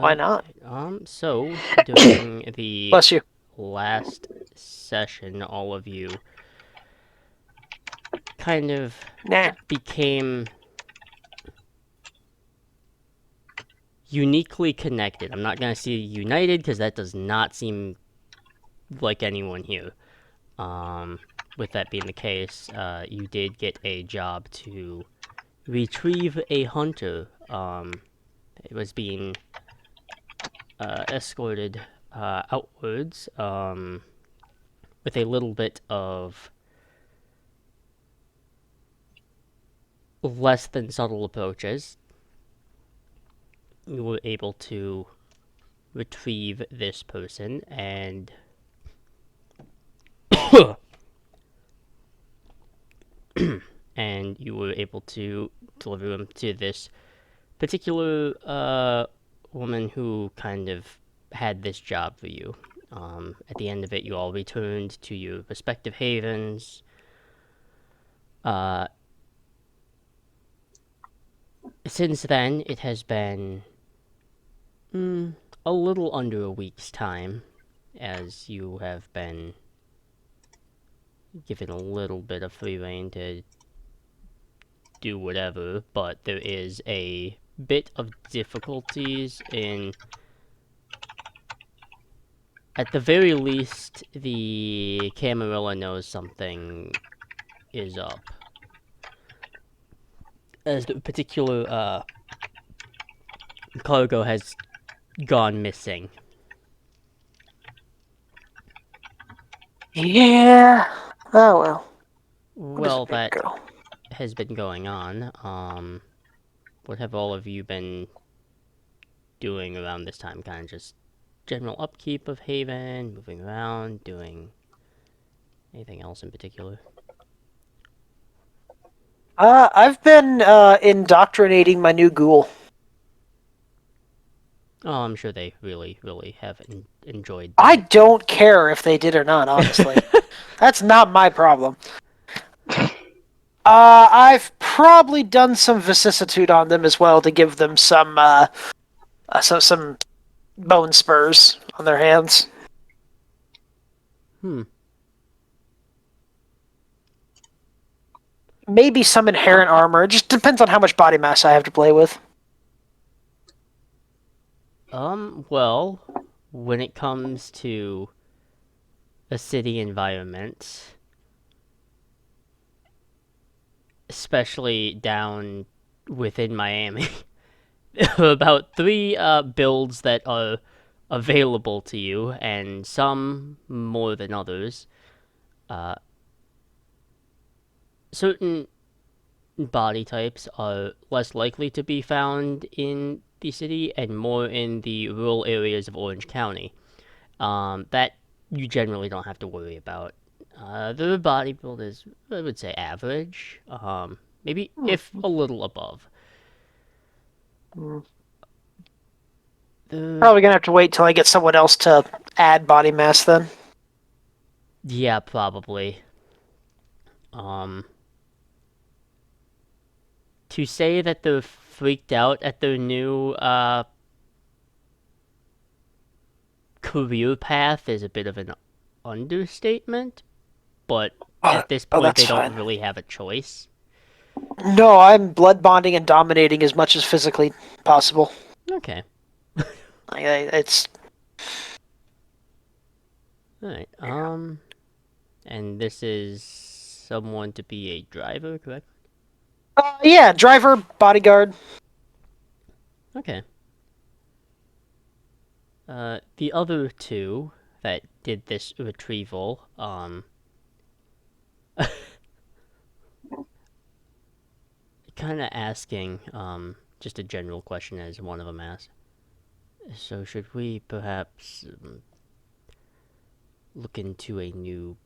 Why not? So during the Bless you. last session, all of you kind of Nah. became uniquely connected. I'm not gonna say united because that does not seem like anyone here. Um, with that being the case, you did get a job to retrieve a hunter. It was being escorted outwards with a little bit of less than subtle approaches. You were able to retrieve this person and and you were able to deliver him to this particular woman who kind of had this job for you. At the end of it, you all returned to your respective havens. Uh, since then, it has been a little under a week's time, as you have been given a little bit of free rein to do whatever, but there is a bit of difficulties in, at the very least, the Camarilla knows something is up. As the particular cargo has gone missing. Yeah. Oh well. Where does Well, it that go? has been going on. What have all of you been doing around this time? Kind of just general upkeep of Haven, moving around, doing anything else in particular? I've been indoctrinating my new ghoul. Oh, I'm sure they really, really have enjoyed I that. don't care if they did or not, honestly. That's not my problem. I've probably done some vicissitude on them as well to give them some bone spurs on their hands. Hmm. Maybe some inherent armor. It just depends on how much body mass I have to play with. Well, when it comes to a city environment, especially down within Miami, there are about three builds that are available to you, and some more than others. Uh, certain body types are less likely to be found in the city and more in the rural areas of Orange County. That you generally don't have to worry about. The body build is, I would say, average. Maybe if a little above. The Probably gonna have to wait till I get someone else to add body mass then. Yeah, probably. Um, to say that they're freaked out at their new career path is a bit of an understatement, but Oh, at this oh, point, that's they don't fine. really have a choice. No, I'm blood bonding and dominating as much as physically possible. Okay, It's alright. And this is someone to be a driver, correct? yeah, driver, bodyguard. Okay. The other two that did this retrieval, kind of asking, just a general question as one of them asked. So should we perhaps look into a new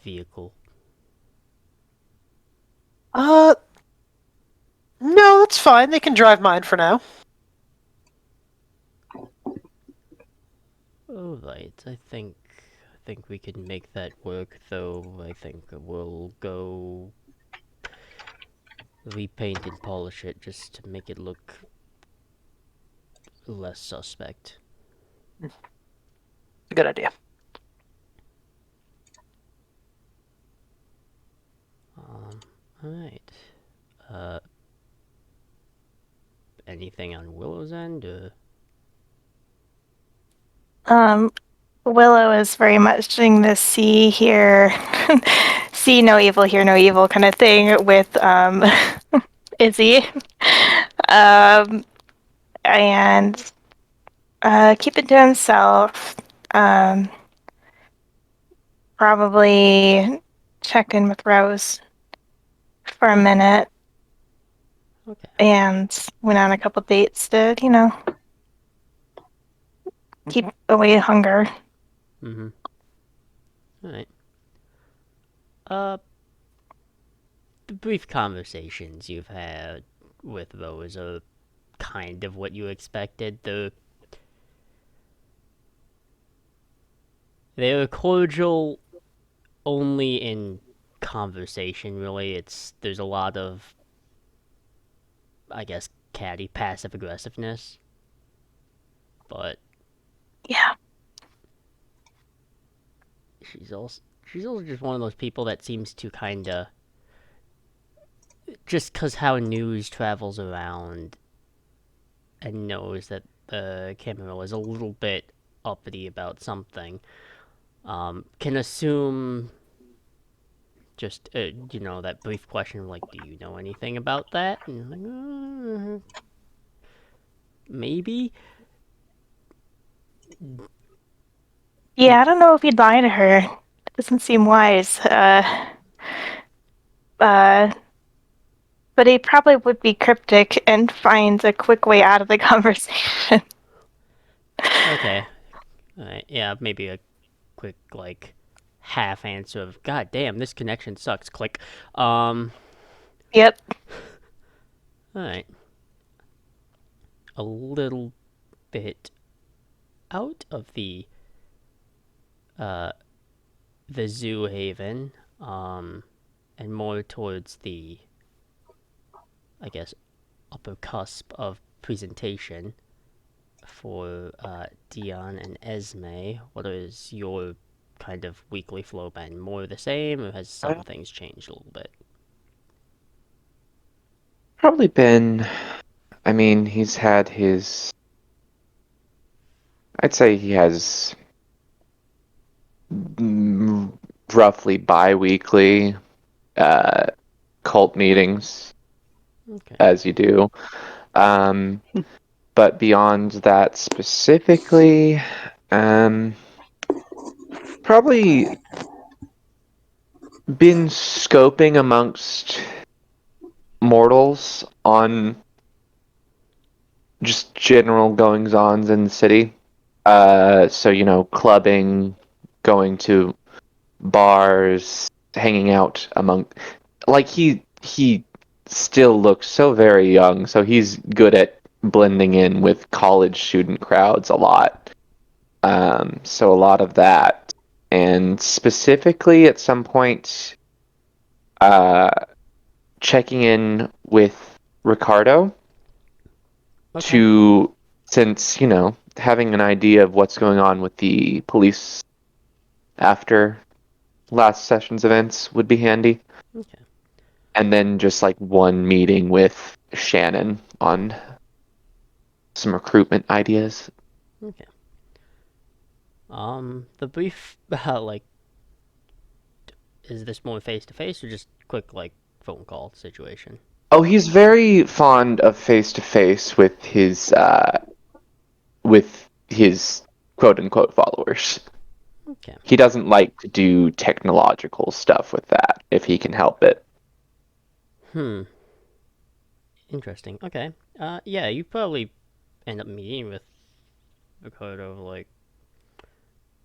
vehicle? Uh, no, that's fine. They can drive mine for now. All right, I think we can make that work. Though I think we'll go repaint and polish it just to make it look less suspect. Good idea. All right. Uh, Anything on Willow's end? Um, Willow is very much doing the see here, see no evil, hear no evil kind of thing with Izzy. Um, and keep it to himself. Um, Probably check in with Rose for a minute Okay. and went on a couple dates to, keep away hunger. Mm-hmm. All right. Uh, the brief conversations you've had with Rose are kind of what you expected. They're cordial only in conversation. Really, there's a lot of, I guess, catty passive aggressiveness, but Yeah. she's also just one of those people that seems to kind of, just cause how news travels around and knows that the camera is a little bit uppity about something, can assume just that brief question of like, do you know anything about that? And you're like, maybe. Yeah, I don't know if he'd lie to her. It doesn't seem wise. Uh, but he probably would be cryptic and find a quick way out of the conversation. Okay, yeah, maybe a quick like half answer of God damn, this connection sucks. Click. Yep. All right, a little bit out of uh the zoo haven, and more towards the, I guess, upper cusp of presentation for Dion and Esme. What is your kind of weekly flow been? More the same, or has some Uh, things changed a little bit? Probably been, I mean, he's had his, I'd say he has mm, roughly bi-weekly uh, cult meetings, Okay. as you do. Um, but beyond that specifically, um, probably been scoping amongst mortals on just general goings-ons in the city. So, clubbing, going to bars, hanging out among like he still looks so very young, so he's good at blending in with college student crowds a lot. So a lot of that, and specifically at some point, uh, checking in with Ricardo Okay. to since having an idea of what's going on with the police after last session's events would be handy. Okay. And then just like one meeting with Shannon on some recruitment ideas. Okay. The brief, like, is this more face to face or just quick like phone call situation? Oh, he's very fond of face to face with his quote unquote followers. Okay. He doesn't like to do technological stuff with that if he can help it. Hmm. Interesting. Okay. Yeah, you probably end up meeting with Ricardo like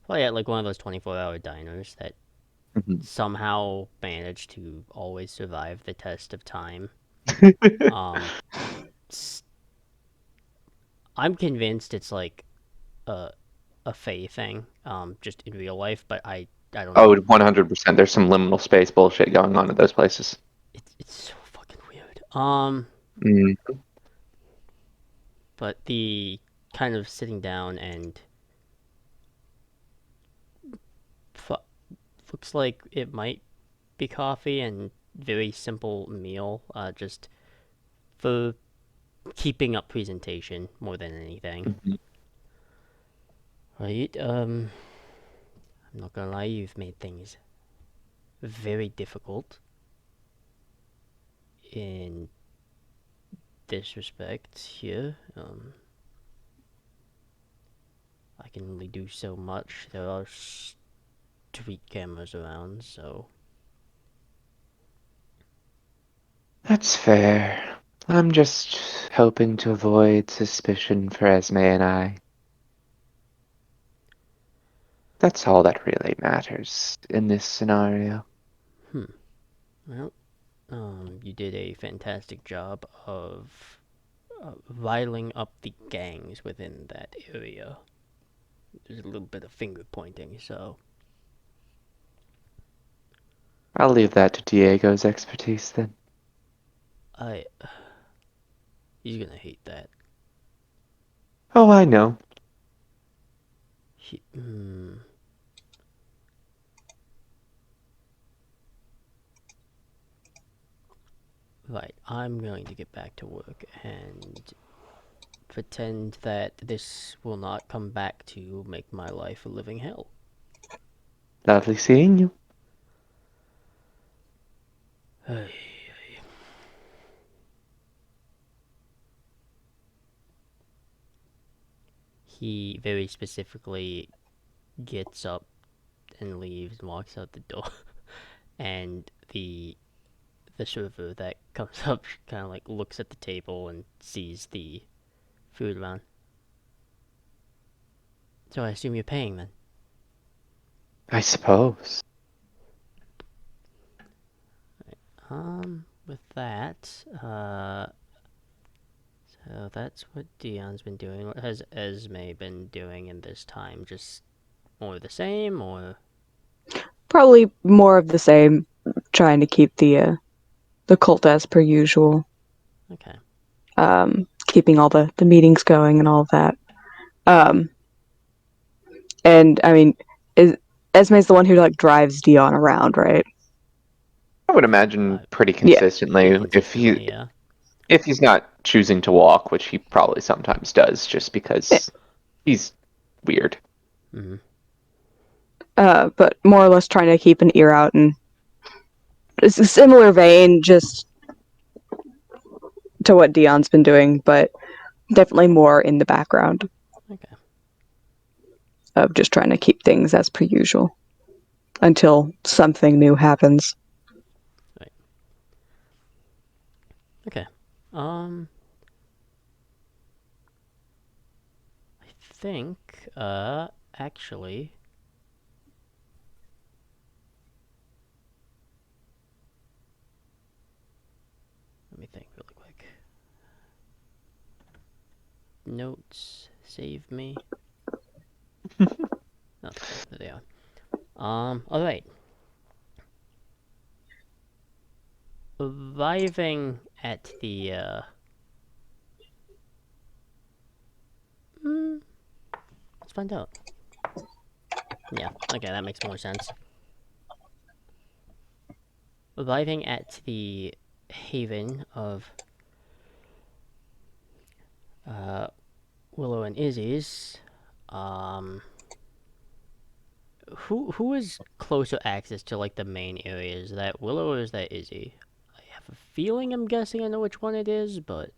probably at like one of those 24-hour diners that Mhm. somehow manage to always survive the test of time. Um, I'm convinced it's like a a Fae thing, just in real life, but I don't Oh, know. 100%. There's some liminal space bullshit going on at those places. It's so fucking weird. Mm. But the kind of sitting down and looks like it might be coffee and very simple meal, just for keeping up presentation more than anything. Mhm. Right? I'm not gonna lie, you've made things very difficult in this respect here. I can only do so much. There are street cameras around, so That's fair. I'm just hoping to avoid suspicion for Esme and I. That's all that really matters in this scenario. well, you did a fantastic job of riling up the gangs within that area. There's a little bit of finger pointing, so I'll leave that to Diego's expertise then. I he's gonna hate that. Oh, I know. He, right, I'm going to get back to work and pretend that this will not come back to make my life a living hell. Lovely seeing you. He very specifically gets up and leaves and walks out the door, and the server that comes up kind of like looks at the table and sees the food around. So I assume you're paying then. I suppose. With that, so that's what Dion's been doing. What has Esme been doing in this time? Just more of the same, or Probably more of the same, trying to keep the cult as per usual. okay? Keeping all the meetings going and all of that. And I mean, Esme's the one who like drives Dion around, right? I would imagine pretty Yeah. consistently Consistently, yeah. if he's not choosing to walk, which he probably sometimes does just because he's weird. Mm-hmm. But more or less trying to keep an ear out, and it's a similar vein, just to what Dion's been doing, but definitely more in the background Okay. of just trying to keep things as per usual until something new happens. Right. Okay. I think, actually, let me think really quick. Notes, save me. Okay, there they are. Alright. Arriving at the, let's find out. Yeah, okay, that makes more sense. Arriving at the haven of, Willow and Izzy's, who has closer access to, like, the main areas? Is that Willow or is that Izzy? I have a feeling I'm guessing I know which one it is, but...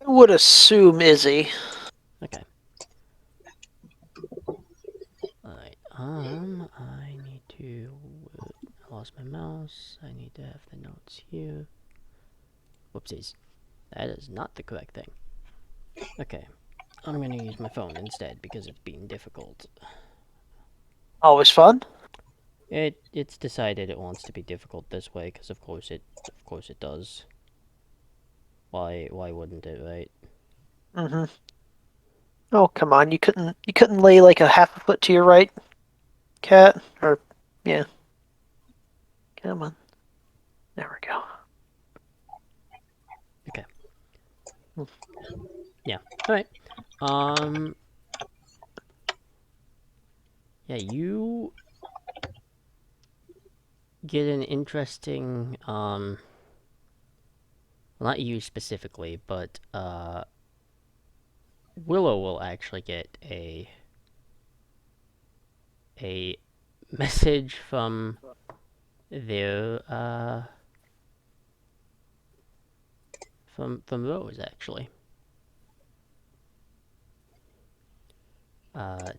I would assume Izzy. Okay. Alright, I need to... I lost my mouse. I need to have the notes here. Whoopsies. That is not the correct thing. Okay. I'm gonna use my phone instead because it's being difficult. Always fun. It's decided it wants to be difficult this way because of course it does. Why wouldn't it, right? Mm-hmm. Oh, come on. You couldn't lay like a half a foot to your right, cat? Or, yeah. Come on. There we go. Okay. Yeah. Alright. Um. Yeah, you get an interesting. Well, not you specifically, but Willow will actually get a message from their from Rose actually. Uh,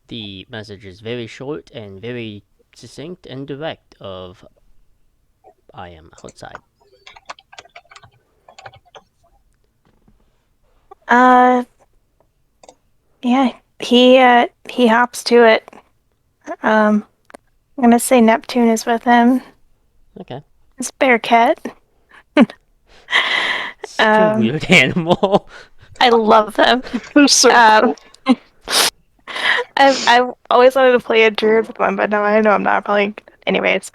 the message is very short and very succinct and direct. Of I am outside. Uh, yeah, he hops to it. I'm gonna say Neptune is with him. Okay, It's bear cat. such a weird animal. I love them. They're so Um, cool. I've always wanted to play a druid with one, but no, I know I'm not probably. Anyways,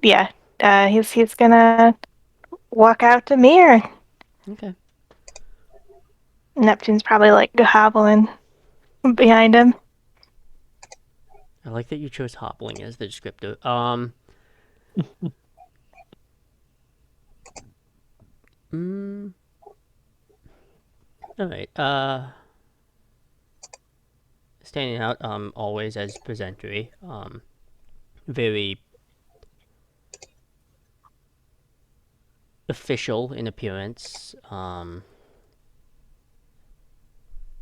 yeah, he's gonna walk out to Mir. Okay, Neptune's probably like hobbling behind him. I like that you chose hobbling as the descriptor. Mm, all right. Standing out. Always as presentery. Very official in appearance.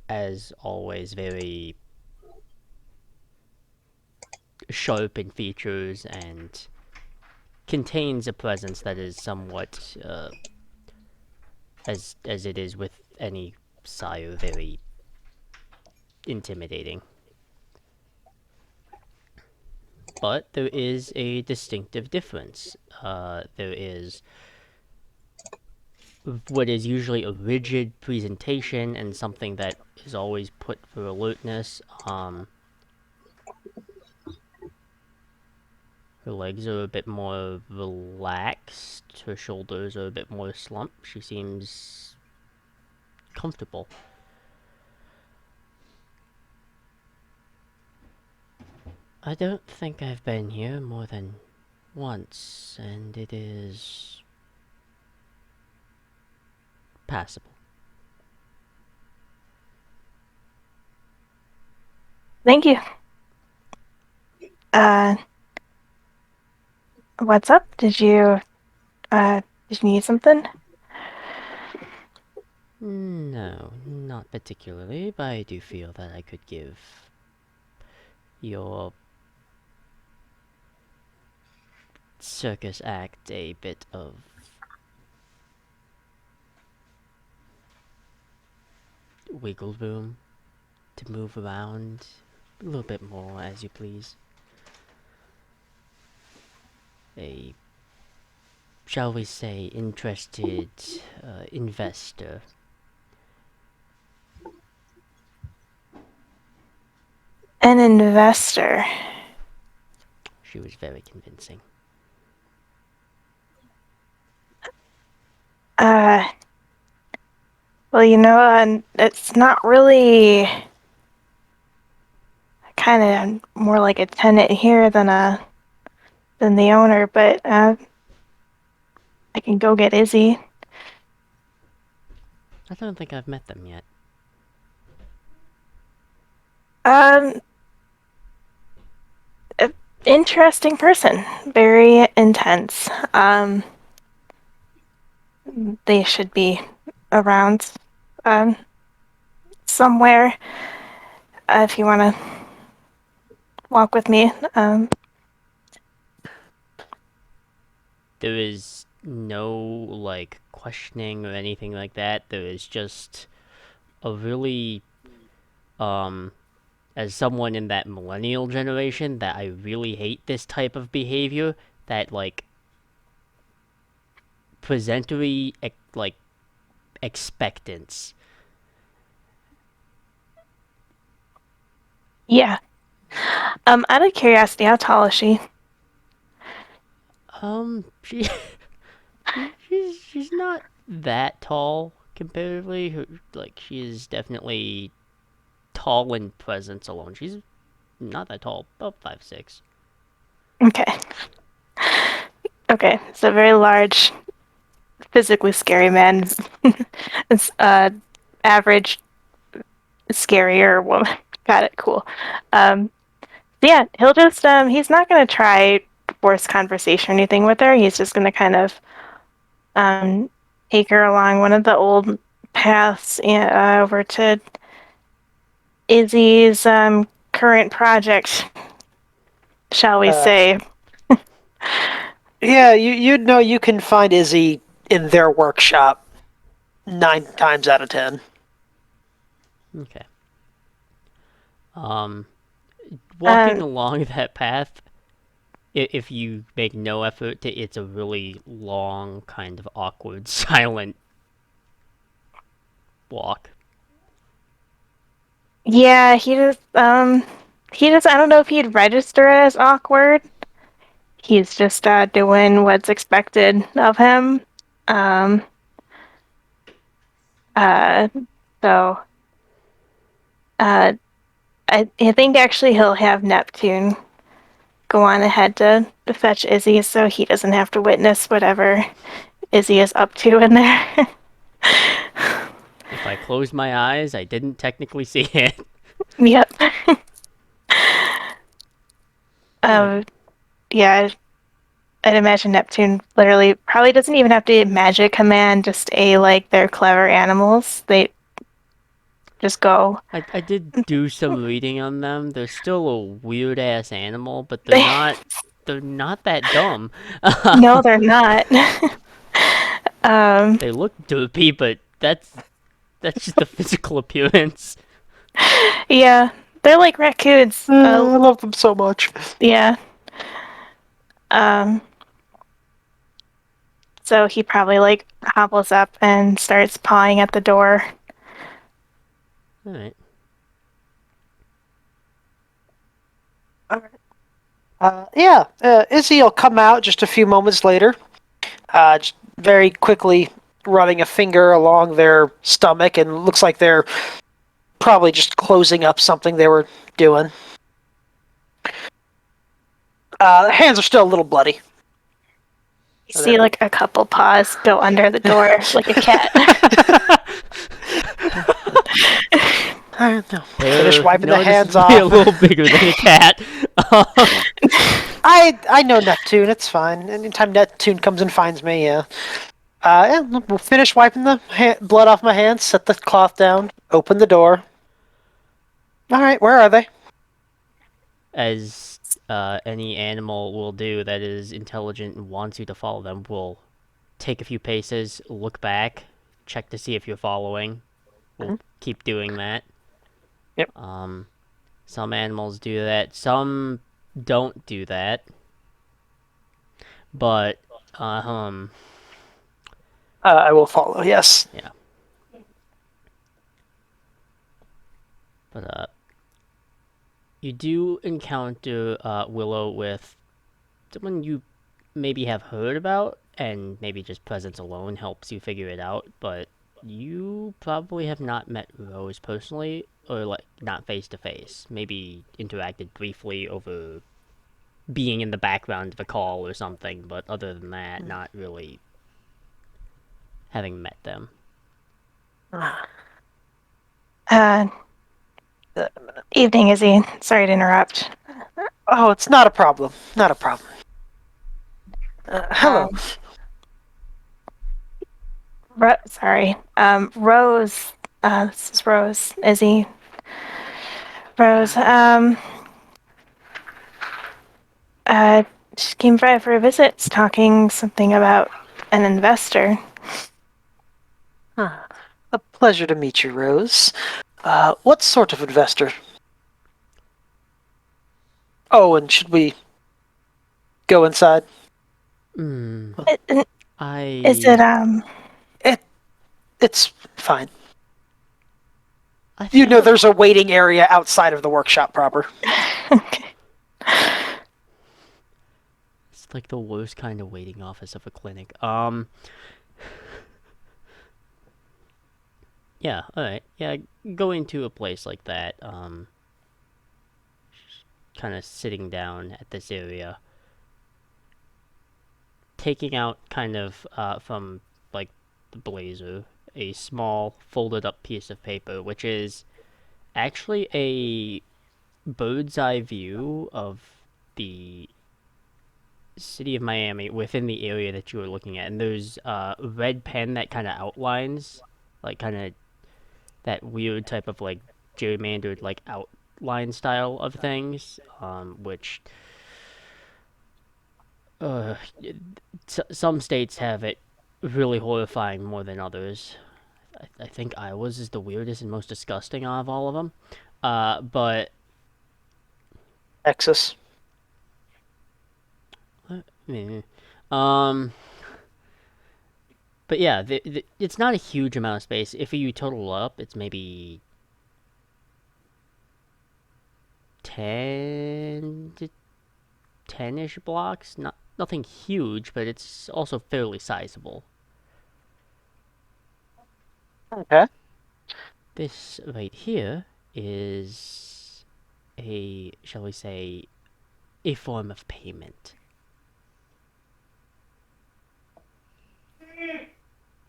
As always, very sharp in features and contains a presence that is somewhat, as it is with any sire, very intimidating. But there is a distinctive difference. There is what is usually a rigid presentation and something that is always put for alertness. Her legs are a bit more relaxed. Her shoulders are a bit more slumped. She seems comfortable. I don't think I've been here more than once, and it is passable. Thank you. Uh, what's up? Did you need something? No, not particularly, but I do feel that I could give your circus act a bit of wiggle room to move around a little bit more as you please. A, shall we say, interested investor. An investor. She was very convincing. Uh, well, and it's not really kind of more like a tenant here than the owner, but I can go get Izzy. I don't think I've met them yet. Um, Interesting person, very intense. They should be around um somewhere if you want to walk with me. There is no, like, questioning or anything like that. There is just a really, um, as someone in that millennial generation, that I really hate this type of behavior. That, like, presentory, like, expectance. Yeah. Out of curiosity, how tall is she? She, she's not that tall comparatively. Like, she is definitely tall in presence alone. She's not that tall, about 5'6". Okay. Okay. So very large, physically scary man. It's average scarier woman. Got it. Cool. Um, yeah, he'll just he's not gonna try force conversation or anything with her. He's just gonna kind of um take her along one of the old paths over to Izzy's current project, shall we Uh, say. yeah, you'd know you can find Izzy in their workshop 9 times out of 10. Okay. Um, walking Um, along that path, if you make no effort to, it's a really long, kind of awkward, silent walk. yeah, he just I don't know if he'd register it as awkward. He's just doing what's expected of him. Um, uh, so uh, I think actually he'll have Neptune go on ahead to fetch Izzy so he doesn't have to witness whatever Izzy is up to in there. If I close my eyes, I didn't technically see it. Yep. Alright. Um, yeah, I'd imagine Neptune literally probably doesn't even have to magic command, just like they're clever animals. They just go. I did do some reading on them. They're still a weird ass animal, but they're not that dumb. No, they're not. um, They look derpy, but that's just the physical appearance. yeah, they're like raccoons. I love them so much. Yeah. Um, so he probably like hobbles up and starts pawing at the door. Alright. Yeah, Izzy will come out just a few moments later, just very quickly running a finger along their stomach, and looks like they're probably just closing up something they were doing. Their hands are still a little bloody. You see like a couple paws go under the door like a cat. I don't know. Finish They're wiping the hands noticeably a off. little bigger than a cat. I know Neptune. It's fine. Anytime Neptune comes and finds me, yeah. Yeah, we'll finish wiping the blood off my hands. Set the cloth down. Open the door. All right, where are they? As any animal will do that is intelligent and wants you to follow them, will take a few paces, look back, check to see if you're following. We'll Mhm. keep doing that. Yep. Some animals do that. Some don't do that. But I will follow. Yes. yeah. But you do encounter Willow with someone you maybe have heard about, and maybe just presence alone helps you figure it out. But you probably have not met Rose personally, or like not face to face. Maybe interacted briefly over being in the background of a call or something. But other than that, not really having met them. Uh, Evening, Izzy. Sorry to interrupt. Oh, it's not a problem. Not a problem. Hello. Um, Sorry. Rose. This is Rose. Izzy. Rose. She came by for a visit, talking something about an investor. A pleasure to meet you, Rose. What sort of investor? Oh, and should we go inside? Hmm. Is it I It's fine. I You feel know, like there's a waiting area outside of the workshop proper. okay? it's like the worst kind of waiting office of a clinic. Yeah, alright. Yeah, going to a place like that, kind of sitting down at this area, taking out kind of from like the blazer a small folded up piece of paper, which is actually a bird's eye view of the city of Miami within the area that you were looking at. And there's a red pen that kind of outlines, like kind of that weird type of like gerrymandered like outline style of things, which uh, some states have it really horrifying more than others. I think Iowa's is the weirdest and most disgusting out of all of them. But Texas. eh, um, but yeah, it's not a huge amount of space. If you total up, it's maybe 10 to 10-ish blocks. Nothing huge, but it's also fairly sizable. Okay. This right here is a, shall we say, a form of payment.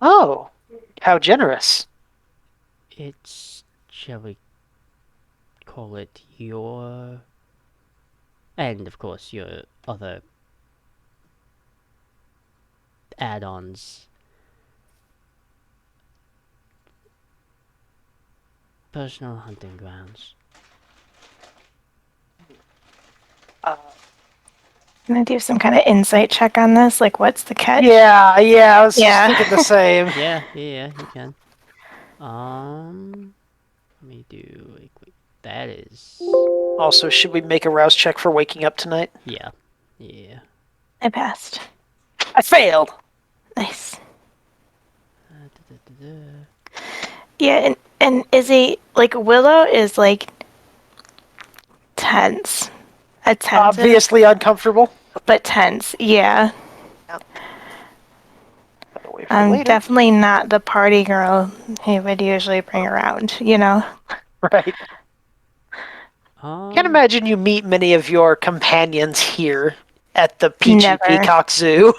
Oh, how generous. It's, shall we call it your, and of course your other add-ons. Personal hunting grounds. Uh, Can I do some kind of insight check on this? Like, what's the catch? yeah, I was just Yeah. thinking the same. Yeah, you can. Let me do a quick. That is. Also, should we make a rouse check for waking up tonight? Yeah. I passed. I failed. Nice. Da-da-da-da. Yeah, and Izzy, like Willow is like tense. Attentive, Obviously uncomfortable. but tense. Yeah. Wait for later. Definitely not the party girl he would usually bring around, you know? Right. Can't imagine you meet many of your companions here at the Peachy Never. Peacock Zoo.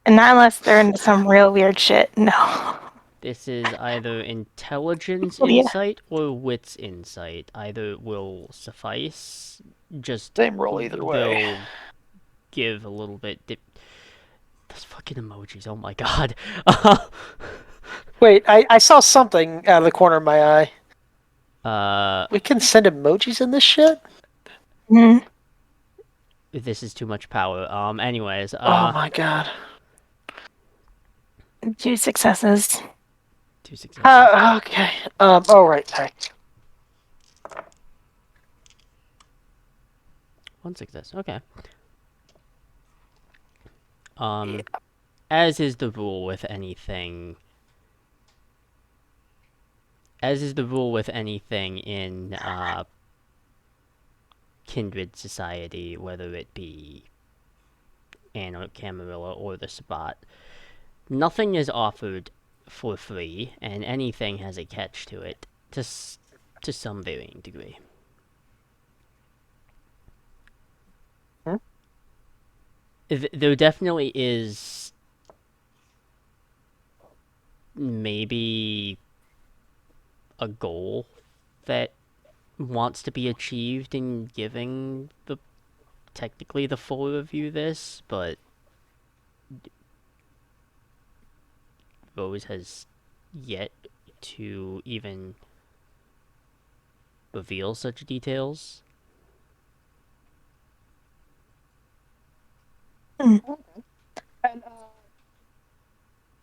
And not unless they're into some real weird shit. No. This is either intelligence Oh, yeah. insight or wits insight. Either will suffice. Just Same roll either way. they'll give a little bit. Those fucking emojis. Oh my god. Wait, I saw something out of the corner of my eye. We can send emojis in this shit? Mm. This is too much power. Anyways. Oh my god. 2 successes. 2 successes. Okay. Oh, right. Sorry. 1 success. Okay. As is the rule with anything. As is the rule with anything in kindred society, whether it be Anna Camarilla or the Sabbat, nothing is offered for free, and anything has a catch to it, to some varying degree. Hmm? There definitely is maybe a goal that wants to be achieved in giving technically the four of you this, but Rose has yet to even reveal such details.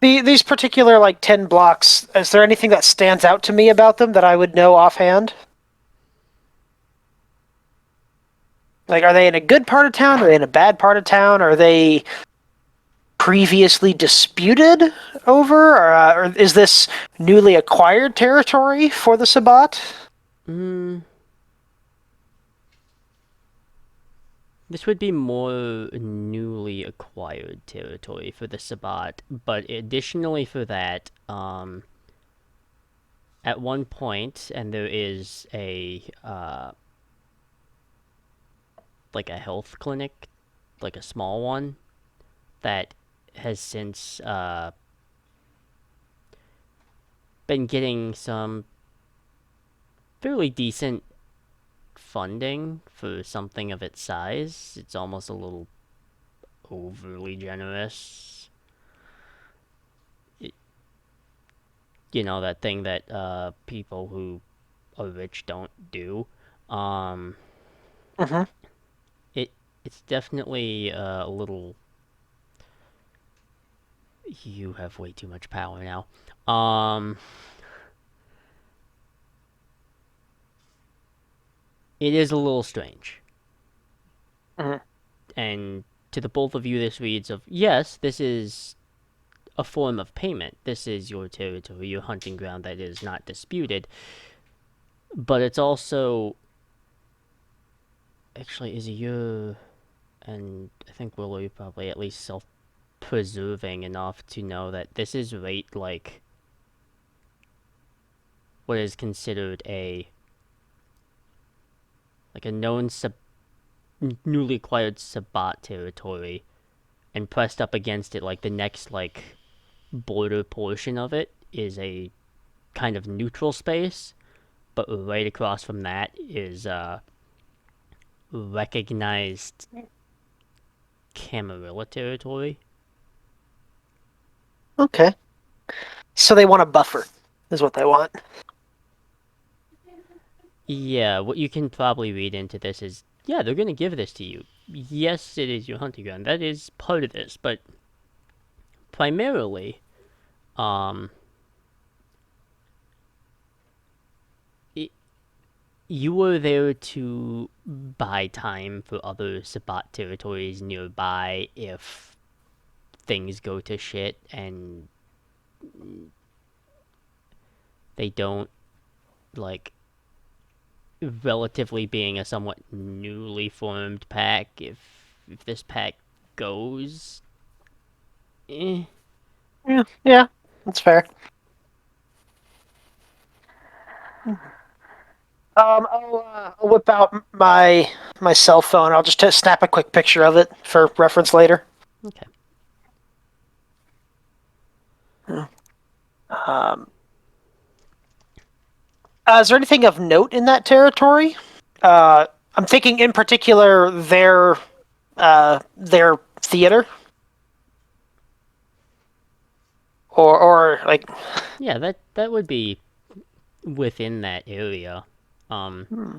These particular, 10 blocks, is there anything that stands out to me about them that I would know offhand? Like, are they in a good part of town? Are they in a bad part of town? Are they previously disputed over? Or is this newly acquired territory for the Sabbat? This would be more newly acquired territory for the Sabbat, but additionally for that, at one point, and there is like a health clinic, like a small one, that has since been getting some fairly decent funding for something of its size. It's almost a little overly generous. You know, that thing that people who are rich don't do. Um, Mm-hmm. it's definitely a little. You have way too much power now. It is a little strange. Mm-hmm. And to the both of you, this reads of yes, this is a form of payment. This is your territory, your hunting ground that is not disputed. But it's also actually is your and I think Willow you're probably at least self-preserving enough to know that this is right like what is considered a known newly acquired Sabbat territory, and pressed up against it like the next like border portion of it is a kind of neutral space, but right across from that is recognized Camarilla territory. Okay. So they want a buffer, is what they want. Yeah, what you can probably read into this is, yeah, they're gonna give this to you. Yes, it is your hunting ground. That is part of this, but primarily, um, it, you were there to buy time for other Sabbat territories nearby if things go to shit and they don't, like, relatively being a somewhat newly formed pack, if this pack goes, eh. Yeah, that's fair. I'll whip out my cell phone. I'll just snap a quick picture of it for reference later. Okay. Um, is there anything of note in that territory? I'm thinking in particular their theater, or like. Yeah, that would be within that area. Hmm.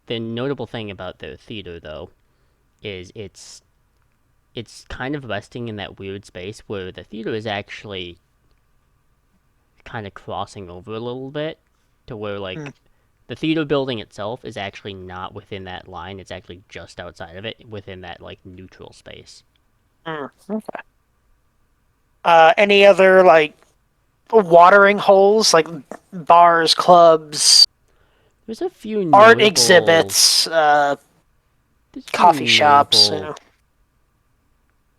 The notable thing about the theater, though, is it's kind of resting in that weird space where the theater is actually kind of crossing over a little bit to where Hmm. like the theater building itself is actually not within that line. It's actually just outside of it, within that like neutral space. Okay. Any other like watering holes, like bars, clubs, There's a few art notable. exhibits, There's a few coffee shops? notable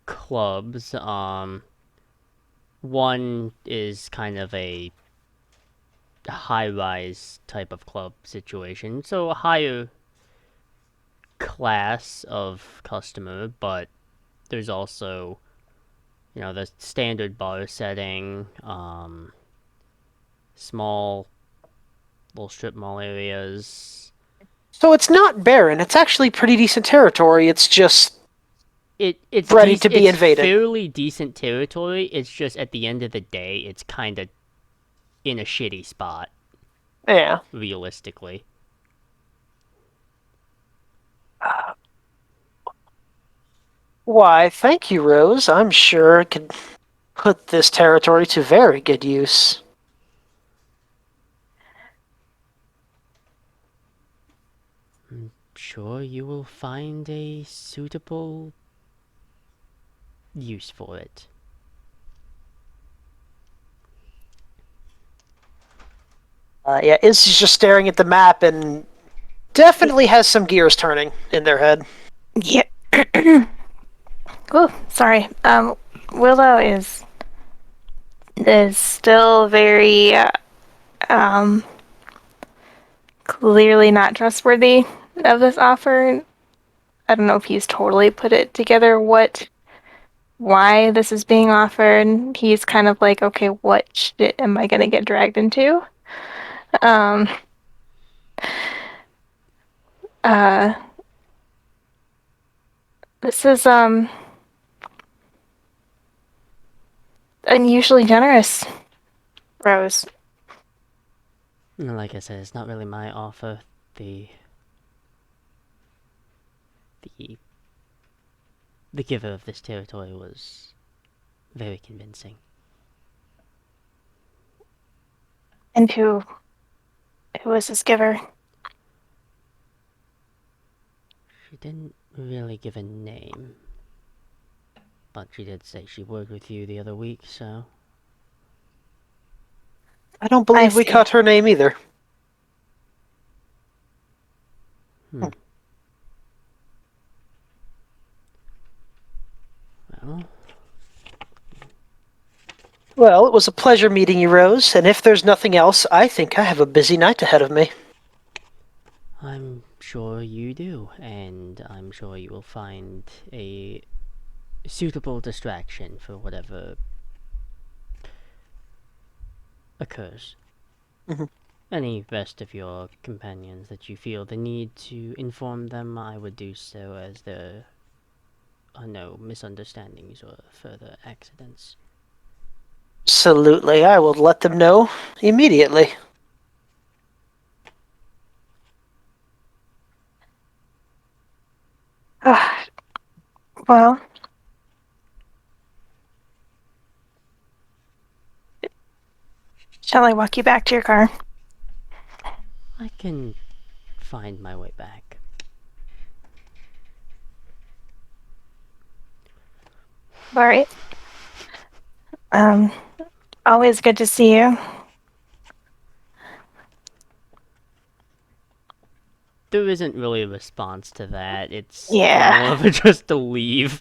clubs. One is kind of a high-rise type of club situation, so a higher class of customer, but there's also, you know, the standard bar setting, small little strip mall areas. So it's not barren. It's actually pretty decent territory. It's just ready to be It's invaded. fairly decent territory. It's just at the end of the day, it's kind of in a shitty spot, Yeah. realistically. Why, thank you, Rose. I'm sure it could put this territory to very good use. I'm sure you will find a suitable use for it. Yeah, Izzy's just staring at the map and definitely has some gears turning in their head. Yeah. Oh, sorry. Willow is still very clearly not trustworthy of this offer. I don't know if he's totally put it together why this is being offered. He's kind of like, okay, what shit am I gonna get dragged into? Um, uh, this is unusually generous, Rose. Like I said, it's not really my offer. The the the giver of this territory was very convincing. And who was his giver? She didn't really give a name, but she did say she worked with you the other week, so I don't I believe we see. caught her name either. well, Well, it was a pleasure meeting you, Rose, and if there's nothing else, I think I have a busy night ahead of me. I'm sure you do, and I'm sure you will find a suitable distraction for whatever occurs. Mhm. Any rest of your companions that you feel the need to inform them, I would do so, as there are no misunderstandings or further accidents. Absolutely, I will let them know immediately. Well, shall I walk you back to your car? I can find my way back. All right. Always good to see you. There isn't really a response to that. It's Yeah. more of a just a leave.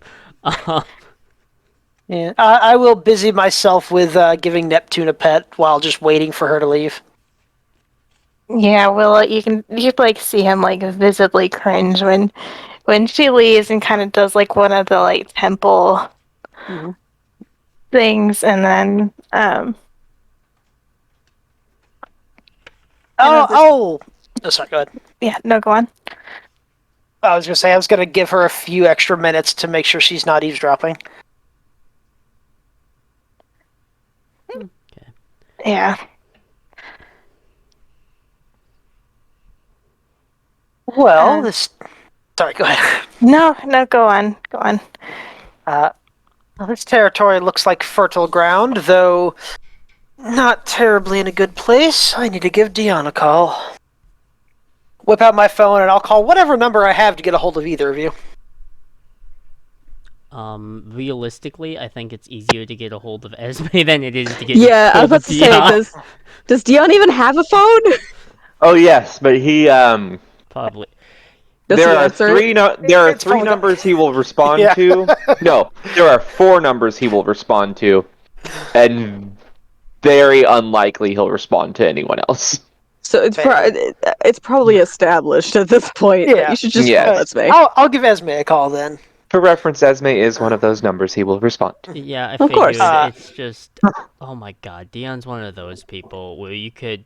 Yeah, I will busy myself with giving Neptune a pet while just waiting for her to leave. Yeah, well, you like see him like visibly cringe when she leaves and kind of does like one of the like temple Mhm. things, and then Oh, this, oh, sorry, go ahead. yeah, no, go on. I was gonna say I was gonna give her a few extra minutes to make sure she's not eavesdropping. Okay. Yeah. Well, this. Sorry, go ahead. No, go on, go on. Well, this territory looks like fertile ground, though not terribly in a good place. I need to give Dion a call. Whip out my phone and I'll call whatever number I have to get a hold of either of you. Realistically, I think it's easier to get a hold of Esme than it is to get Yeah, I was hold about of to say, Dion. does Dion even have a phone? Oh yes, but he Probably. Does there he are answer it? there are It's three probably not. numbers he will respond Yeah. to. No, there are four numbers he will respond to, and very unlikely he'll respond to anyone else. So it's probably established at this point that Yeah. you should just call Yes. Esme. I'll give Esme a call then. For reference, Esme is one of those numbers he will respond to. Yeah, I Of course. figured it's just. Oh my god, Dion's one of those people where you could.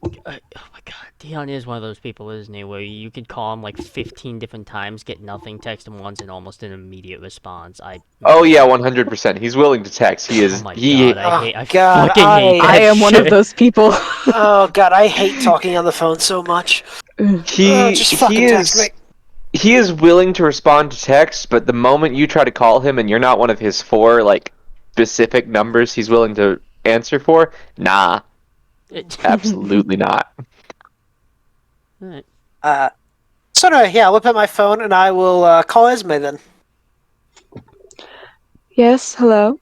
Oh my god, Dion is one of those people, isn't he? Where you could call him like 15 different times, get nothing, text him once, and almost an immediate response. Oh yeah, 100%. He's willing to text. Oh my god, Oh I God, fucking hate I that am one of shit. those people. oh God, I hate talking on the phone so much. he Just he fucking text me. is he is willing to respond to text, but the moment you try to call him and you're not one of his four like specific numbers he's willing to answer for, nah, absolutely not. Alright. So anyway, yeah, I'll whip out my phone and I will call Esme then. Yes, hello.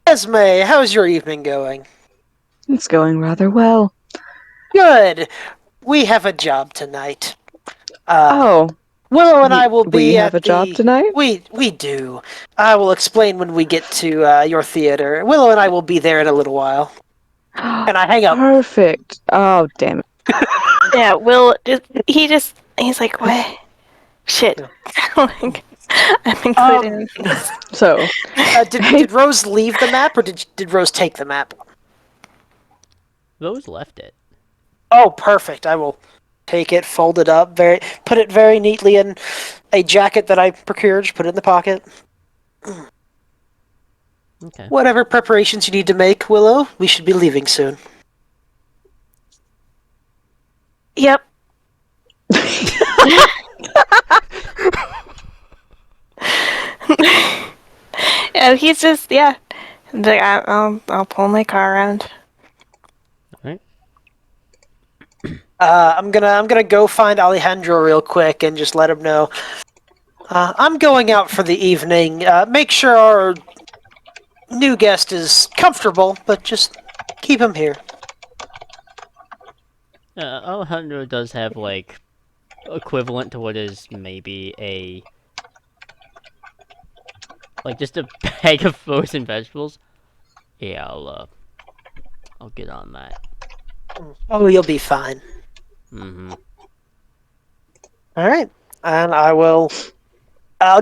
Esme, how's your evening going? It's going rather well. Good. We have a job tonight. Oh, Willow and I will we be have a at job the. tonight? We do. I will explain when we get to your theater. Willow and I will be there in a little while. And I hang up. Perfect. Oh, damn it. Yeah, he's like, what? Shit. Like, I'm included in this. So, Did Rose leave the map, or did Rose take the map? Rose left it. Oh, perfect. I will take it, fold it up, put it very neatly in a jacket that I procured. Put it in the pocket. Okay. Whatever preparations you need to make, Willow. We should be leaving soon. Yep. And he's just like, I'll pull my car around. Alright. I'm gonna go find Alejandro real quick and just let him know. I'm going out for the evening. Make sure our new guest is comfortable, but just keep him here. Alejandro does have, like, equivalent to what is maybe like, just a bag of frozen vegetables. Yeah, I'll get on that. Oh, you'll be fine. Mm-hmm. All right, and I'll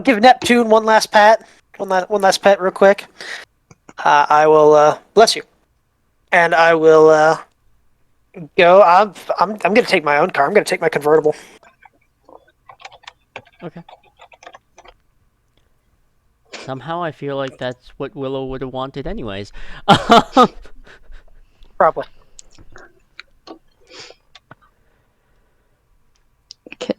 give Neptune one last pat, one last pet, real quick. I will bless you, and I will go. I'm gonna take my own car. I'm gonna take my convertible. Okay. Somehow I feel like that's what Willow would have wanted anyways. Probably. Okay.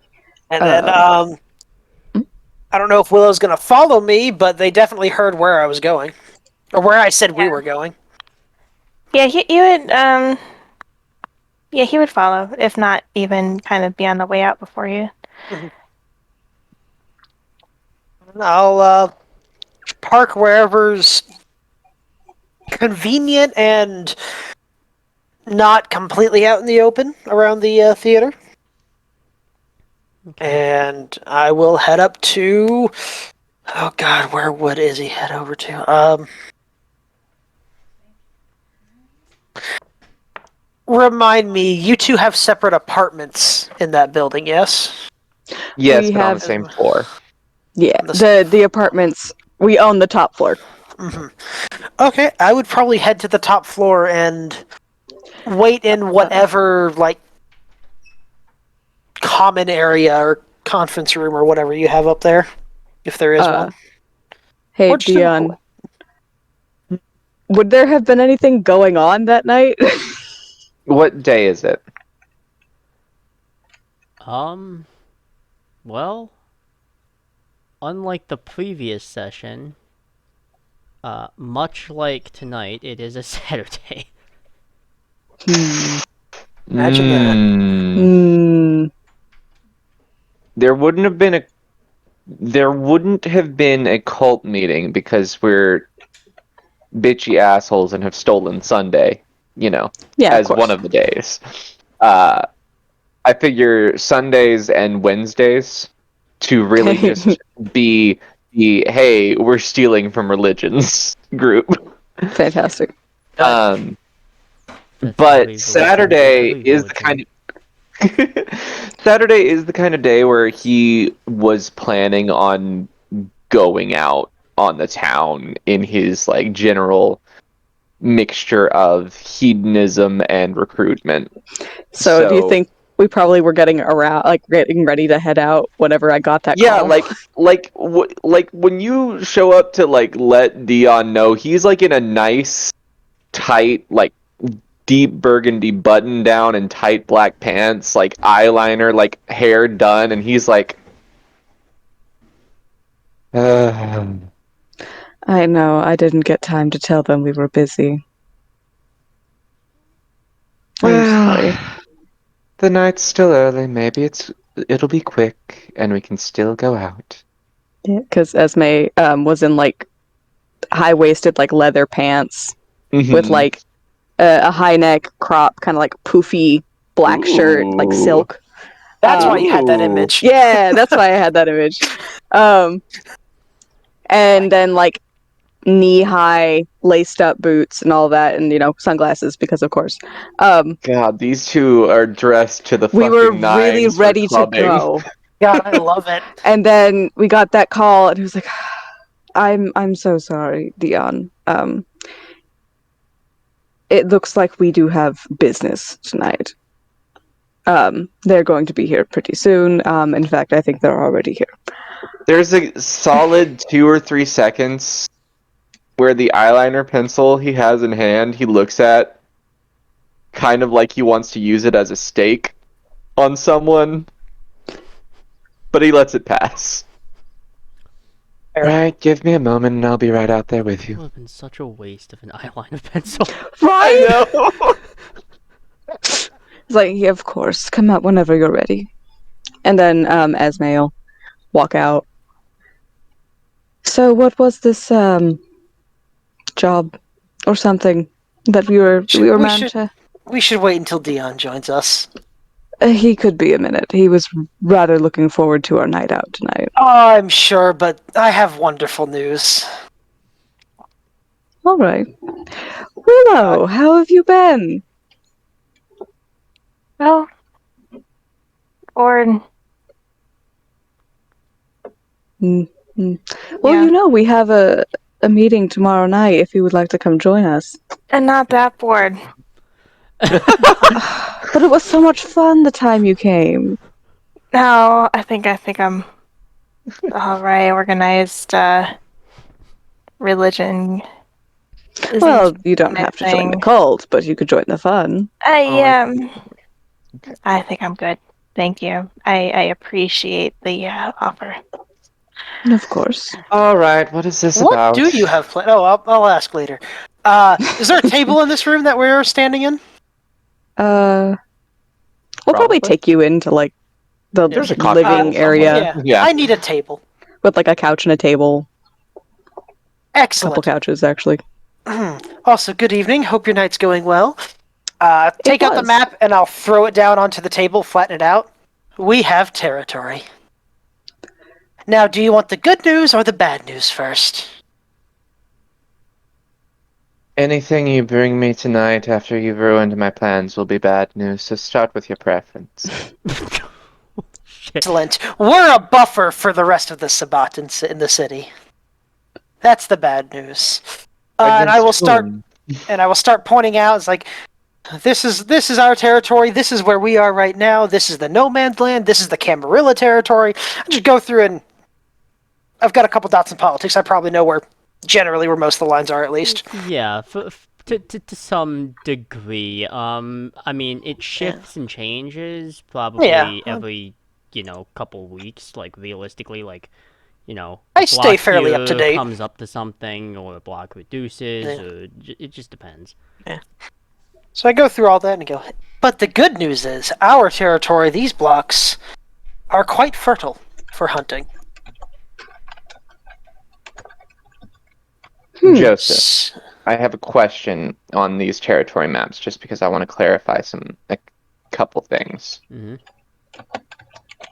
And then I don't know if Willow's gonna follow me, but they definitely heard where I was going, or where I said we were going. Yeah, he would he would follow, if not even kind of be on the way out before you. I'll park wherever's convenient and not completely out in the open around the theater. Okay. And I will head up to. Oh God, where would Izzy head over to? Remind me, you two have separate apartments in that building, yes? Yes, We but on the have- same floor. Yeah, The the apartments. We own the top floor. Okay, I would probably head to the top floor and wait in whatever like common area or conference room or whatever you have up there, if there is one. Hey, Or just in the Dion. Would there have been anything going on that night? What day is it? Well, unlike the previous session, much like tonight, it is a Saturday. Imagine that. Hmm. There wouldn't have been a cult meeting because we're bitchy assholes and have stolen Sunday, Yeah, as of course. one of the days. I figure Sundays and Wednesdays to really just be the hey, we're stealing from religions group. Fantastic. That's But every Saturday is the religion. Saturday is the kind of day where he was planning on going out on the town in his like general mixture of hedonism and recruitment. So, do you think we probably were getting ready to head out whenever I got that yeah, call? like when you show up to like let Dion know, he's like in a nice tight like deep burgundy button down and tight black pants, like eyeliner, like hair done, and he's like I know, I didn't get time to tell them we were busy. I'm sorry. the night's still early, maybe it'll be quick and we can still go out. Yeah, because Esme was in like high-waisted like leather pants with like a high neck crop, kind of like poofy black shirt, like silk. That's why you had that image. Yeah, that's why I had that image. And then like knee-high, laced-up boots and all that, and sunglasses because of course. God, these two are dressed to the We were fucking really nines for ready to clubbing. go, God, I love it. and then we got that call, and he was like, I'm so sorry, Dion. It looks like we do have business tonight. They're going to be here pretty soon. In fact, I think they're already here. There's a solid 2 or 3 seconds where the eyeliner pencil he has in hand, he looks at kind of like he wants to use it as a stake on someone, but he lets it pass. Fair. Right, give me a moment and I'll be right out there with It you. would have been such a waste of an eyeliner pencil. Right? I know. It's like, yeah, of course. Come out whenever you're ready. And then Esme will walk out. So what was this job or something that we were We meant should to? we should wait until Dion joins us. He could be a minute. He was rather looking forward to our night out tonight. Oh, I'm sure, but I have wonderful news. All right. Willow, how have you been? Well, or Mm, mm. Well, yeah, we have a meeting tomorrow night if you would like to come join us. and not that bored. But it was so much fun the time you came. No, I think I'm all right. Organized religion Well, isn't you don't my have to join the thing. cult, but you could join the fun. Okay. I think I'm good. Thank you. I appreciate the offer. Of course. All right, what is this What about? do you have planned? Oh, I'll ask later. Is there a table in this room that we're standing in? We'll probably Probably. take you into like the There's a coffee living table somewhere. area Yeah, Yeah. I need a table. with like a couch and a table. A couple Excellent. couches, actually. Also, good evening. Hope your night's going well. It Take out the was. map and I'll throw it down onto the table, flatten it out. We have territory. Now, do you want the good news or the bad news first? Anything you bring me tonight after you've ruined my plans will be bad news, so start with your preference. Shit. Excellent. We're a buffer for the rest of the Sabbat in the city. That's the bad news. And I will Against start. whom? And I will start pointing out. It's like, this is our territory. This is where we are right now. This is the no man's land. This is the Camarilla territory. I just go through and I've got a couple dots in politics. I probably know where most of the lines are, at least. Yeah, to some degree. I mean, it shifts and changes probably Yeah. every, couple weeks. Like, realistically, like, a I stay block fairly up to here date. comes up to something, or a block reduces, Yeah. or it just depends. So I go through all that and go, but the good news is, our territory, these blocks, are quite fertile for hunting. Joseph, S- I have a question on these territory maps, just because I want to clarify a couple things. Hmm.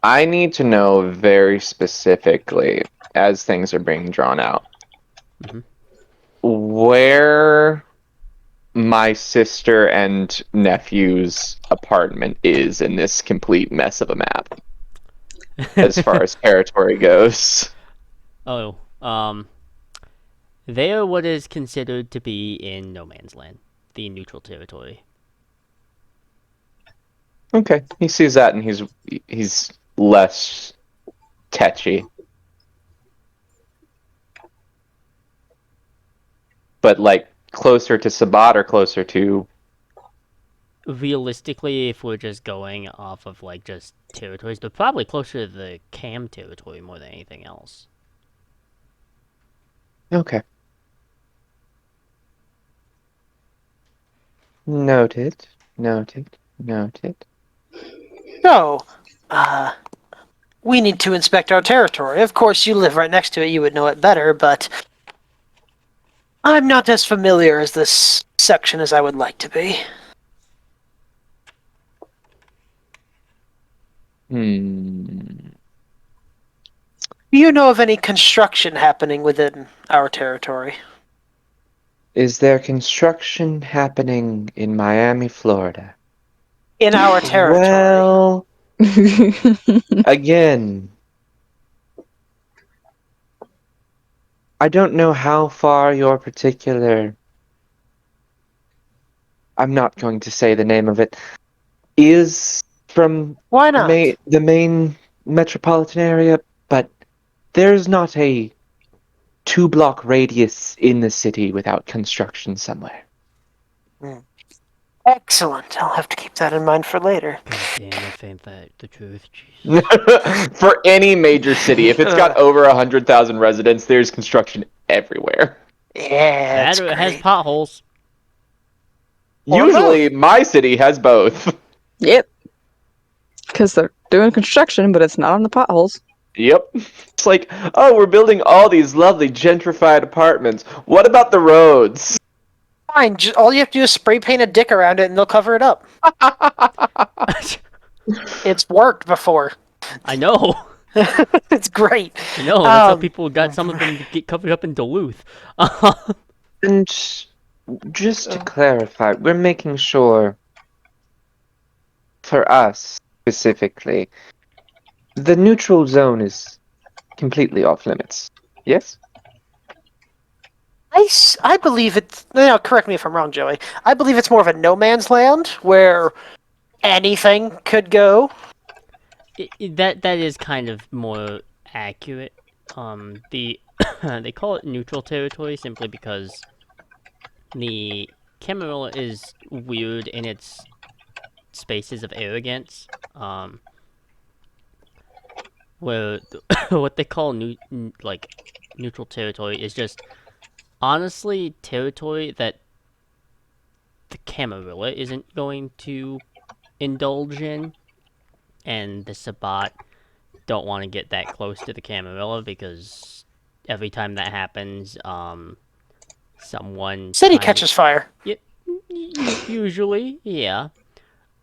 I need to know very specifically, as things are being drawn out, Mhm. where my sister and nephew's apartment is in this complete mess of a map, as far as territory goes. Oh, they are what is considered to be in no man's land, the neutral territory. Okay, he sees that and he's less tetchy. But like closer to Sabbat or closer to Realistically, if we're just going off of like just territories, they're probably closer to the Cam territory more than anything else. Okay. Noted. Noted. Noted. So, we need to inspect our territory. Of course, you live right next to it, you would know it better, but I'm not as familiar as this section as I would like to be. Hmm. Do you know of any construction happening within our territory? Is there construction happening in Miami, Florida? In our territory. Well, again, I don't know how far your particular, I'm not going to say the name of it, is from Why not? the main metropolitan area, but there's not a 2-block radius in the city without construction somewhere. Excellent. I'll have to keep that in mind for later. God damn, if ain't that the truth, Jesus. For any major city, if it's got over 100,000 residents, there's construction everywhere. Yeah, That it's or it has great. potholes. Or Usually, my city has both. Yep. Because they're doing construction, but it's not on the potholes. Yep. It's like, oh, we're building all these lovely gentrified apartments. What about the roads? Fine. All you have to do is spray paint a dick around it, and they'll cover it up. It's worked before. I know. It's great. I know. That's how people got some of them to get covered up in Duluth. And just to clarify, we're making sure, for us specifically, the neutral zone is completely off limits. Yes? I believe it's. Now, correct me if I'm wrong, Joey. I believe it's more of a no man's land where anything could go. That is kind of more accurate. The they call it neutral territory simply because the Camarilla is weird in its spaces of arrogance. Where what they call neutral territory is just honestly territory that the Camarilla isn't going to indulge in, and the Sabbat don't want to get that close to the Camarilla because every time that happens, someone City kind catches fire. usually, yeah.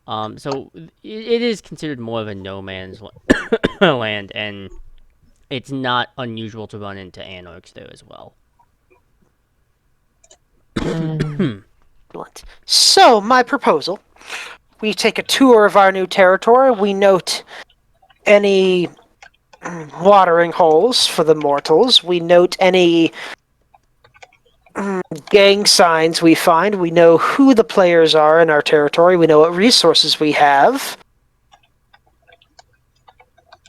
So it is considered more of a no man's land, and it's not unusual to run into anarchs there as well. So, my proposal: we take a tour of our new territory. We note any watering holes for the mortals. We note any gang signs we find. We know who the players are in our territory. We know what resources we have.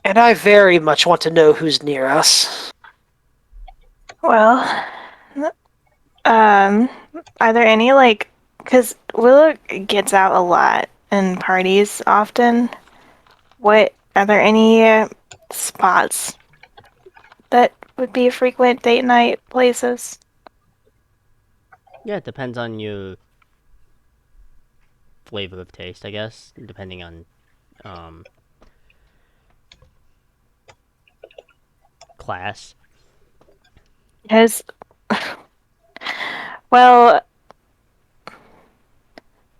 And I very much want to know who's near us. Well, are there any because Willow gets out a lot and parties often. What are there any spots that would be frequent date night places? Yeah, it depends on your flavor of taste, I guess, depending on class. Because, well,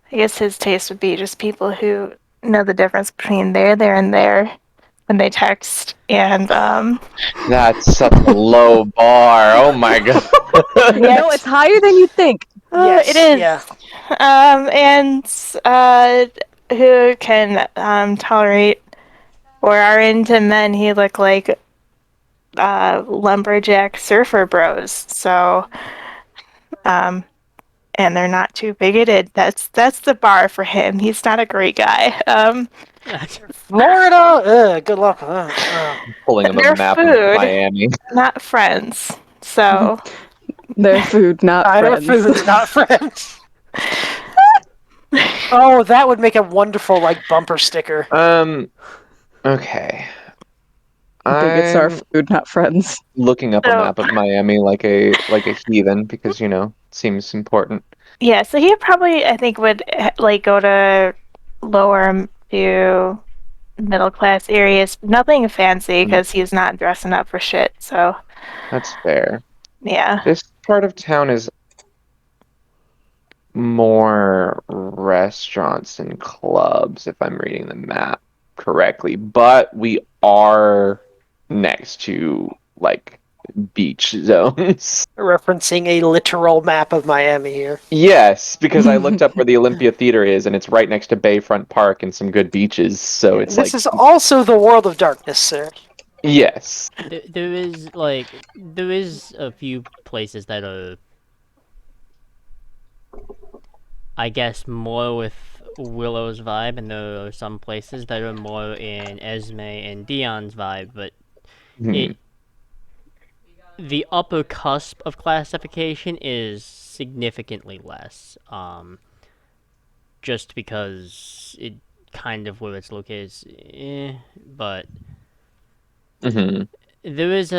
I guess his taste would be just people who know the difference between there, and there when they text, and That's such a low bar. Oh my god. No, it's higher than you think. Yes, it is. yeah. And who can tolerate or are into men who look like lumberjack surfer bros. So, and they're not too bigoted. That's the bar for him. He's not a great guy. Florida. Good luck with that. Pulling up a Their map of food, Miami. not friends. So, Their food, not Either friends. foods, not friends. Oh, that would make a wonderful bumper sticker. Okay. Bigots are I'm food, not friends. looking up a So- map of Miami like a heathen because, seems important. yeah. So he probably, I think, would go to lower to middle class areas. Nothing fancy because he's not dressing up for shit. So That's fair. yeah. This part of town is more restaurants and clubs, if I'm reading the map correctly. But we are next to beach zones. Referencing a literal map of Miami here. Yes, because I looked up where the Olympia Theater is, and it's right next to Bayfront Park and some good beaches. So it's This like, is also the world of darkness, sir. yes. There is a few places that are, I guess, more with Willow's vibe, and there are some places that are more in Esme and Dion's vibe, but Hmm. the upper cusp of classification is significantly less. Just because it kind of where it's located is, but Hmm. there is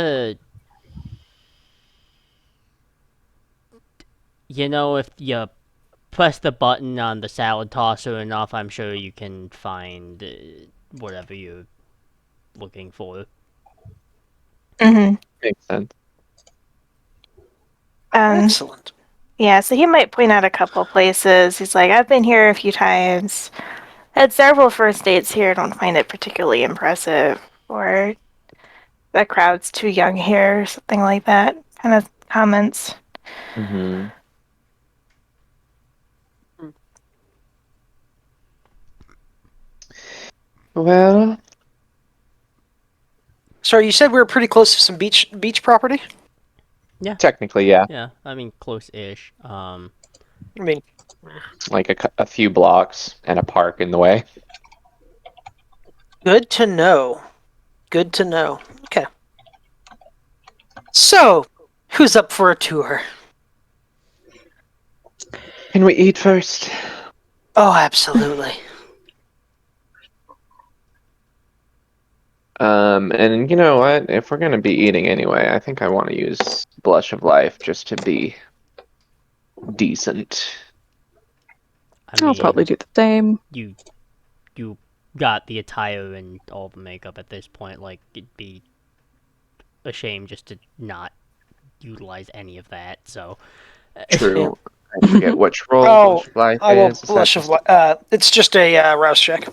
if you press the button on the salad tosser enough, I'm sure you can find whatever you're looking for. Hmm. Makes sense. Excellent. Yeah, so he might point out a couple places. He's like, I've been here a few times. Had several first dates here. Don't find it particularly impressive. Or the crowd's too young here, or something like that. Kind of comments. Hmm. Well, Sorry, you said we were pretty close to some beach property? technically, yeah. Yeah, I mean close-ish. I mean, Like a few blocks and a park in the way. good to know. Good to know. Okay. So, who's up for a tour? Can we eat first? Oh, absolutely. And you know what? If we're gonna be eating anyway, I think I want to use Blush of Life just to be decent. I I'll mean, probably do the same. you got the attire and all the makeup at this point. Like, it'd be a shame just to not utilize any of that. So, True. I forget which role Oh, Blush of Life I will is. Is that blush of just life. It's just a rouse check.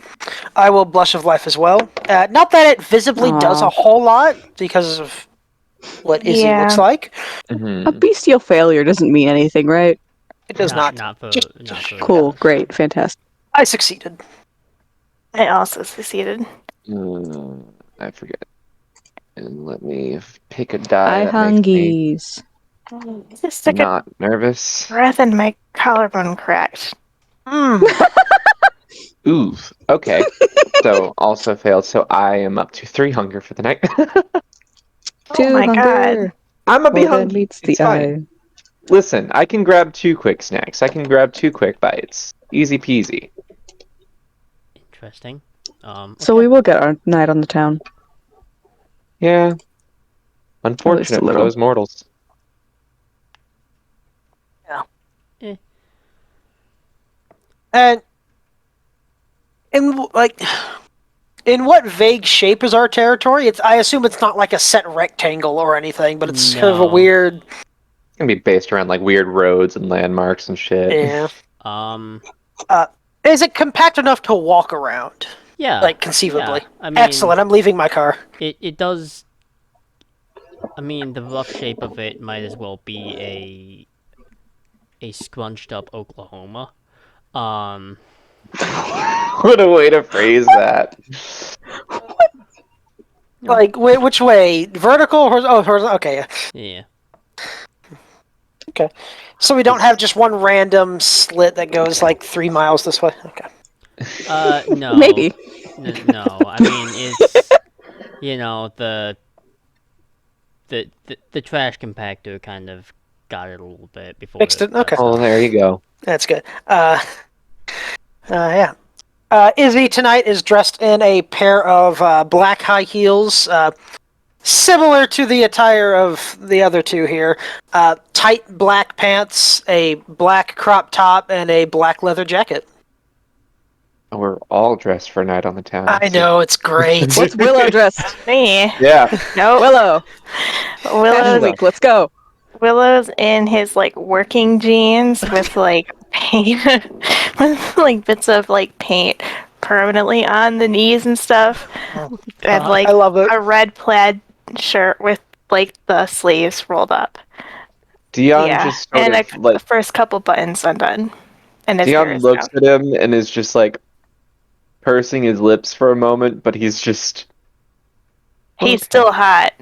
I will blush of life as well. Not that it visibly does a Aw. whole lot because of what Izzy looks Yeah. like. A Mhm. bestial failure doesn't mean anything, right? It does not. not for Just Cool, great, fantastic. I succeeded. I also succeeded. I forget. And let me pick a die I that makes me hungies. Just took a not nervous. breath and my collarbone cracked. Mm. Ooh. Okay. So also failed. So I am up to 3 hunger for the night. Oh Two my god. hunger. I'm gonna be More than hungry. meets It's the eye. fine. Listen, I can grab 2 quick snacks. I can grab 2 quick bites. Easy peasy. interesting. So Okay. we will get our night on the town. Yeah. At least a Unfortunate for little. those mortals. And in in what vague shape is our territory? I assume it's not like a set rectangle or anything, but it's sort of a No. weird. It's gonna be based around like weird roads and landmarks and shit. Yeah. Um. Is it compact enough to walk around? Yeah. Like conceivably. Yeah. I mean, Excellent. I'm leaving my car. it does. I mean, the rough shape of it might as well be a scrunched up Oklahoma. Um. What a way to phrase that. Like, which way? Vertical? Horizontal? Okay, yeah. Yeah. Okay. So we don't have just one random slit that goes like 3 miles this way? Okay. No. Maybe. No. I mean, it's the trash compactor kind of got it a little bit before Fixed it? got Okay. Oh, stuck. there you go. That's good. Yeah. Izzy tonight is dressed in a pair of black high heels, similar to the attire of the other two here. Tight black pants, a black crop top, and a black leather jacket. We're all dressed for a night on the town. I know, it's great. What's Willow dressed? Me. Yeah. Nope. Willow. Fashion Willow's week, let's go. Willow's in his like working jeans with like paint with like bits of like paint permanently on the knees and stuff. And like I love it. a red plaid shirt with like the sleeves rolled up. Dion Yeah, just sort and of the first couple buttons undone, and his hair Dion is looks down. at him and is just like pursing his lips for a moment, but he's just He's okay. still hot.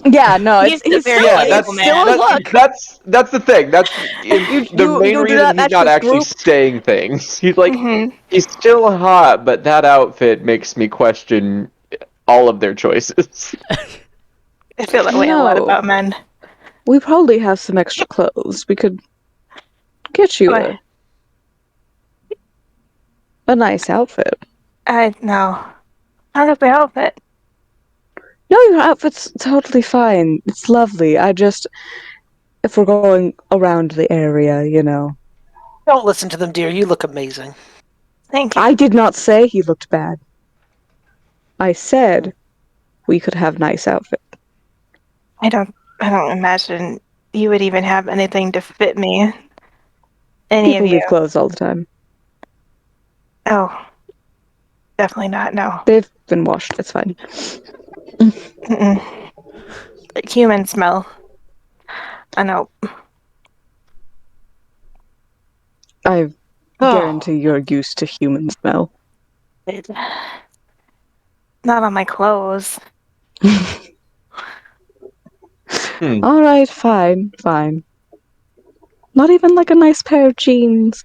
Yeah, no, He's a he's very still Yeah, beautiful it's still man. a look. that's the thing. That's the main You do reason not he's match not this actually group. saying things. He's like Hmm. he's still hot, but that outfit makes me question all of their choices. I feel that You way a lot know, about men. we probably have some extra clothes. We could get you But a nice outfit. I no, I don't have my outfit. No, your outfit's totally fine. It's lovely. I just, if we're going around the area, you know. Don't listen to them, dear. You look amazing. Thank you. I did not say he looked bad. I said we could have nice outfit. I don't imagine you would even have anything to fit me. Any of People you. leave clothes all the time. Oh, definitely not. No. They've been washed. It's fine. Mm-mm. Human smell. I know. I Oh, guarantee you're used to human smell. it, Not on my clothes. Hmm. All right, fine, fine. Not even like a nice pair of jeans.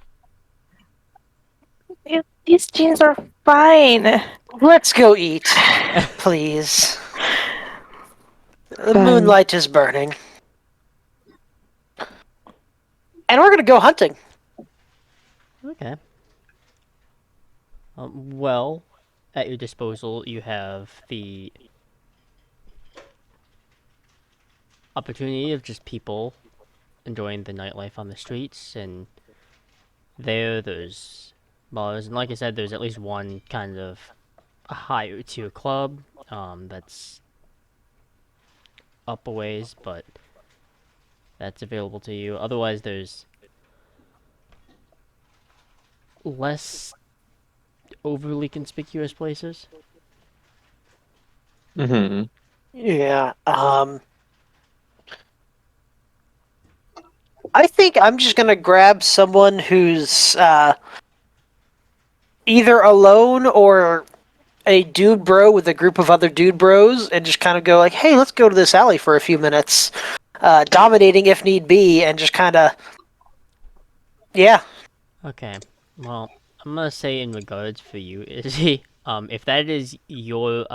These jeans are fine. let's go eat, please. The Fine. moonlight is burning, and we're gonna go hunting. Okay. Well, at your disposal, you have the opportunity of just people enjoying the nightlife on the streets, and there's bars, and like I said, there's at least one kind of a higher tier club that's up a ways, but that's available to you. Otherwise, there's less overly conspicuous places. Mm-hmm. Yeah. I think I'm just gonna grab someone who's either alone or a dude bro with a group of other dude bros, and just kind of go like, "Hey, let's go to this alley for a few minutes," dominating if need be, and just kind of, yeah, Okay. Well, I'm gonna say in regards for you, Izzy, if that is your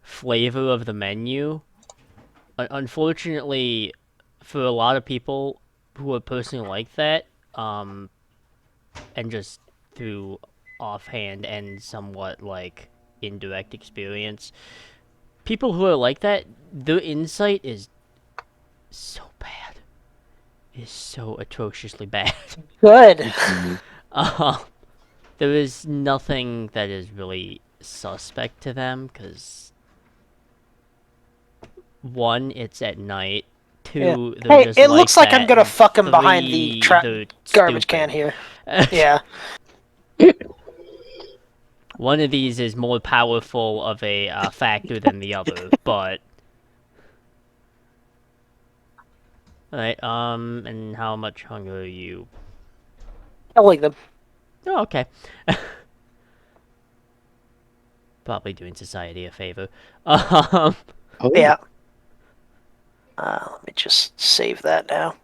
flavor of the menu, unfortunately, for a lot of people who are personally like that, and just through offhand and somewhat like indirect experience, people who are like that, their insight is so bad, is so atrociously bad. good. uh, there is nothing that is really suspect to them because one, it's at night. Yeah. Two, they're Hey, just it like looks like I'm that. gonna And fuck him behind the three, they're garbage can stupid. here. Yeah. One of these is more powerful of a factor than the other, but alright. And how much hunger are you? Killing them. Oh, okay. Probably doing society a favor. Um, Oh. Yeah. Let me just save that now.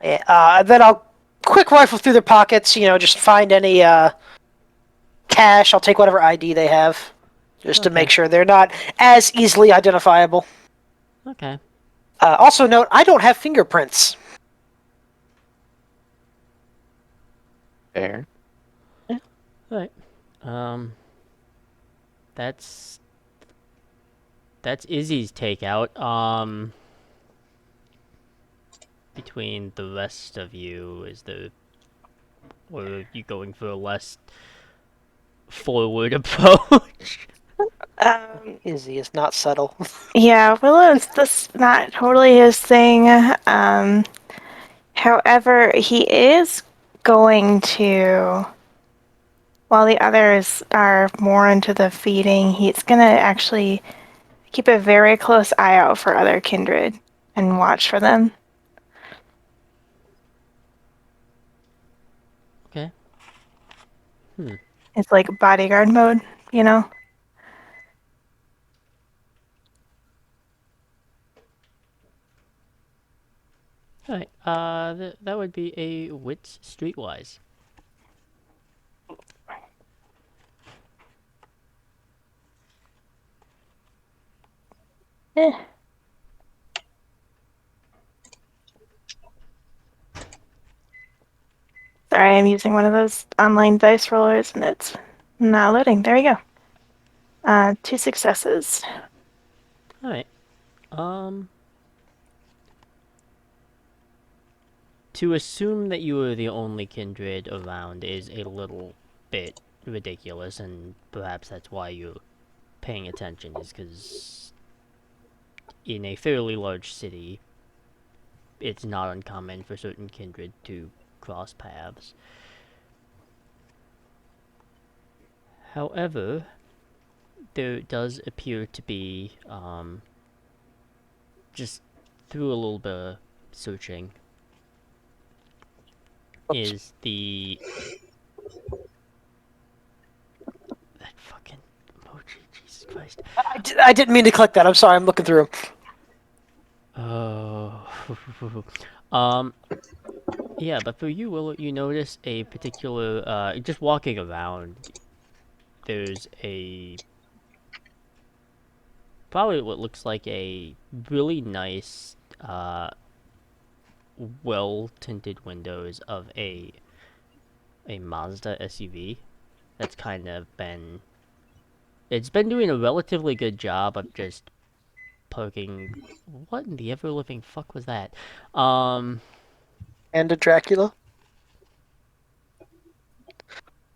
Yeah. Then I'll quick rifle through their pockets. Just find any cash. I'll take whatever ID they have, just to okay. make sure they're not as easily identifiable. Okay. Also note, I don't have fingerprints. Fair. Alright. Um, that's Izzy's takeout. Between the rest of you, or are you going for a less forward approach? Izzy is not subtle. Yeah, Willow's this not totally his thing. However, he is going to, while the others are more into the feeding, he's gonna actually keep a very close eye out for other kindred and watch for them. Okay. It's like bodyguard mode, you know? Alright, that would be a wits streetwise. Eh. Sorry, I'm using one of those online dice rollers and it's not loading. There we go. 2 successes. Alright. To assume that you are the only kindred around is a little bit ridiculous, and perhaps that's why you're paying attention, is because in a fairly large city, it's not uncommon for certain kindred to cross paths. However, there does appear to be, just through a little bit of searching, is that fucking emoji, Jesus Christ. I didn't mean to click that. I'm sorry. I'm looking through. Oh. Yeah, but for you, will you notice a particular, just walking around, there's probably what looks like a really nice, well-tinted windows of a Mazda SUV that's kind of it's been doing a relatively good job of just poking. What in the ever-living fuck was that? And a Dracula.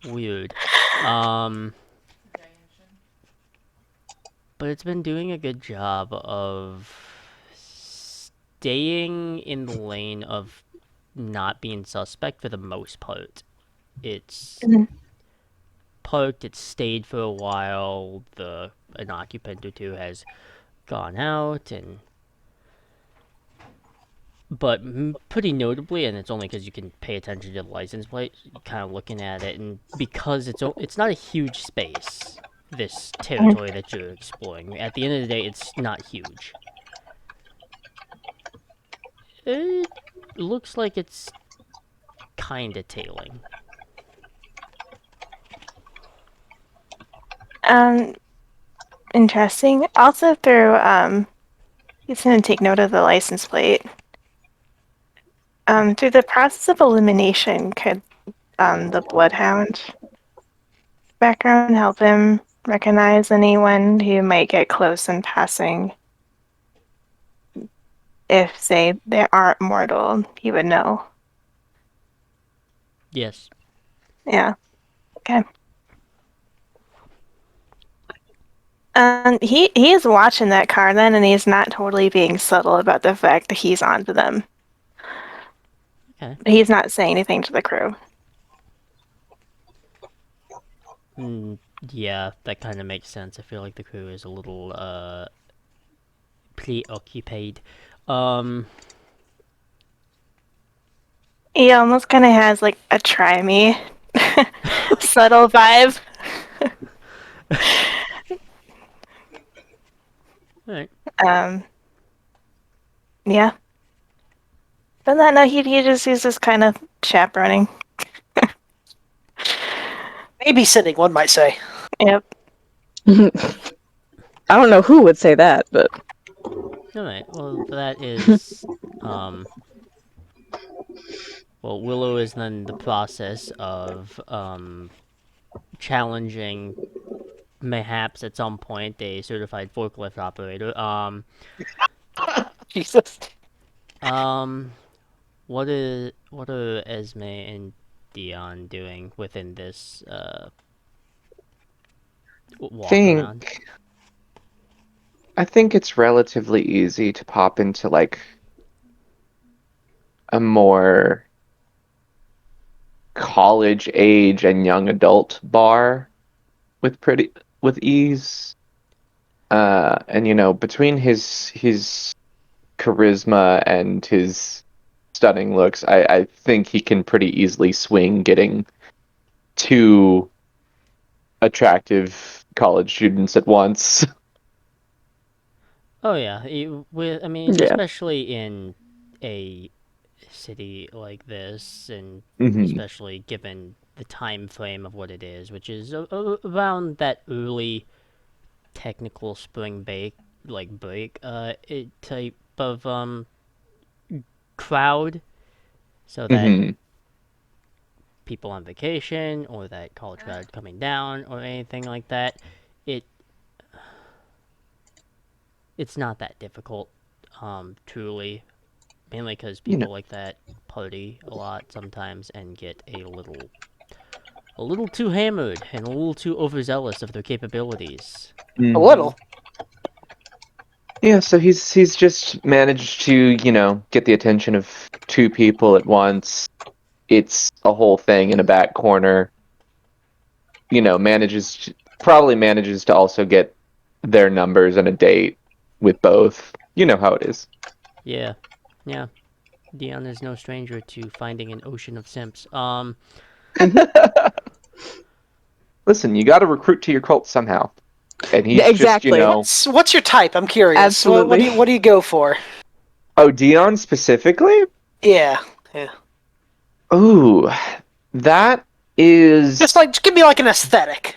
Weird. But it's been doing a good job of staying in the lane of not being suspect for the most part. It's Mhm. parked, it's stayed for a while, an occupant or two has gone out, and but pretty notably, and it's only because you can pay attention to the license plate, kind of looking at it, and because it's not a huge space, this territory that you're exploring. At the end of the day, it's not huge. It looks like it's kinda tailing. Um, Interesting. Also, through he's going to take note of the license plate. Through the process of elimination, could the Bloodhound background help him recognize anyone who might get close in passing? If, say, they aren't mortal, he would know. Yes. Yeah. Okay. He is watching that car then, and he's not totally being subtle about the fact that he's onto them. Okay. He's not saying anything to the crew. Yeah, that kind of makes sense. I feel like the crew is a little preoccupied. Um, He almost kind of has like a try me subtle vibe. Alright. Um, yeah. But then no, he's just kind of chaperoning. Babysitting, one might say. Yep. I don't know who would say that, but Alright, well, that is, well, Willow is then the process of, challenging, mayhaps at some point, a certified forklift operator. Jesus. Um, what are Esme and Dion doing within this, walk around? think I think it's relatively easy to pop into like a more college age and young adult bar with ease. And between his charisma and his stunning looks, I think he can pretty easily swing getting two attractive college students at once. Oh yeah, I mean, Yeah. especially in a city like this, and Hmm. especially given the time frame of what it is, which is around that early technical spring break, type of crowd, so that Hmm. people on vacation or that college crowd coming down or anything like that, it it's not that difficult, truly, mainly because You know. people like that party a lot sometimes and get a little too hammered and a little too overzealous of their capabilities. A Hmm. little. Yeah, so he's just managed to, get the attention of two people at once. It's a whole thing in a back corner. Probably manages to also get their numbers and a date with both. You know how it is. Yeah, yeah. Dion is no stranger to finding an ocean of simps. Mhm. Listen, you got to recruit to your cult somehow, and Yeah, he's just, exactly. What's your type? I'm curious. What do Absolutely. you go for? Oh, Dion specifically? Yeah, yeah. Ooh, that Just is like just give me like an aesthetic.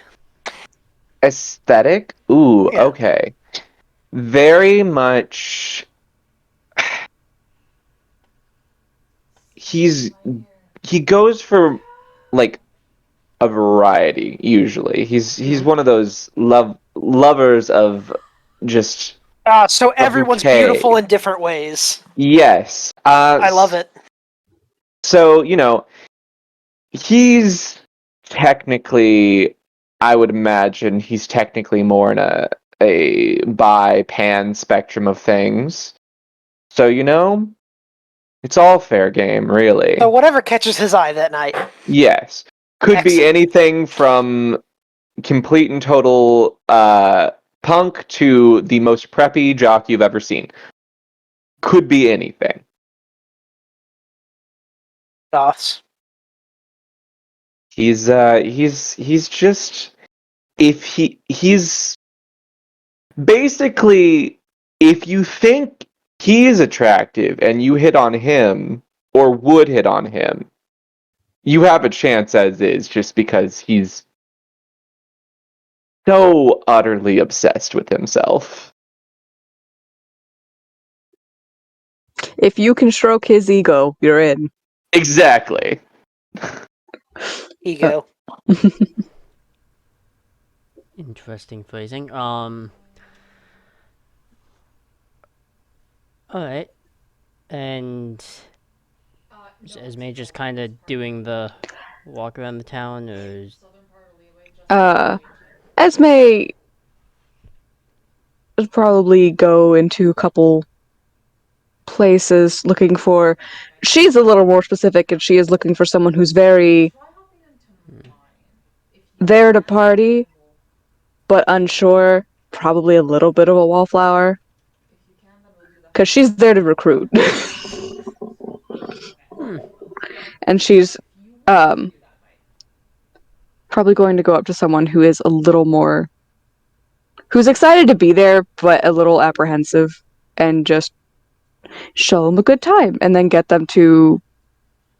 aesthetic. Ooh, Yeah. okay. Very much. He's he goes for like a variety usually. He's Hmm. one of those lovers of just So a everyone's beautiful bouquet. in different ways. Yes. I love it. So, he's technically, I would imagine he's technically more in a bi pan spectrum of things. So, it's all fair game, So really. whatever catches his eye that night. Yes. Could be Excellent. anything from complete and total punk to the most preppy jock you've ever seen. Could be anything. Thoughts? He's just if he's basically if you think he is attractive and you hit on him or would hit on him, you have a chance as is just because he's so utterly obsessed with himself. If you can stroke his ego, you're in. Exactly. Uh, Ego. Interesting phrasing. All right, and is Esme just kind of doing the walk around the town, or uh, Esme would probably go into a couple places looking for. She's a little more specific, and she is looking for someone who's very there to party, but unsure. Probably a little bit of a wallflower, because she's there to recruit, hmm, and she's um, probably going to go up to someone who is a little more who's excited to be there, but a little apprehensive, and just show them a good time, and then get them to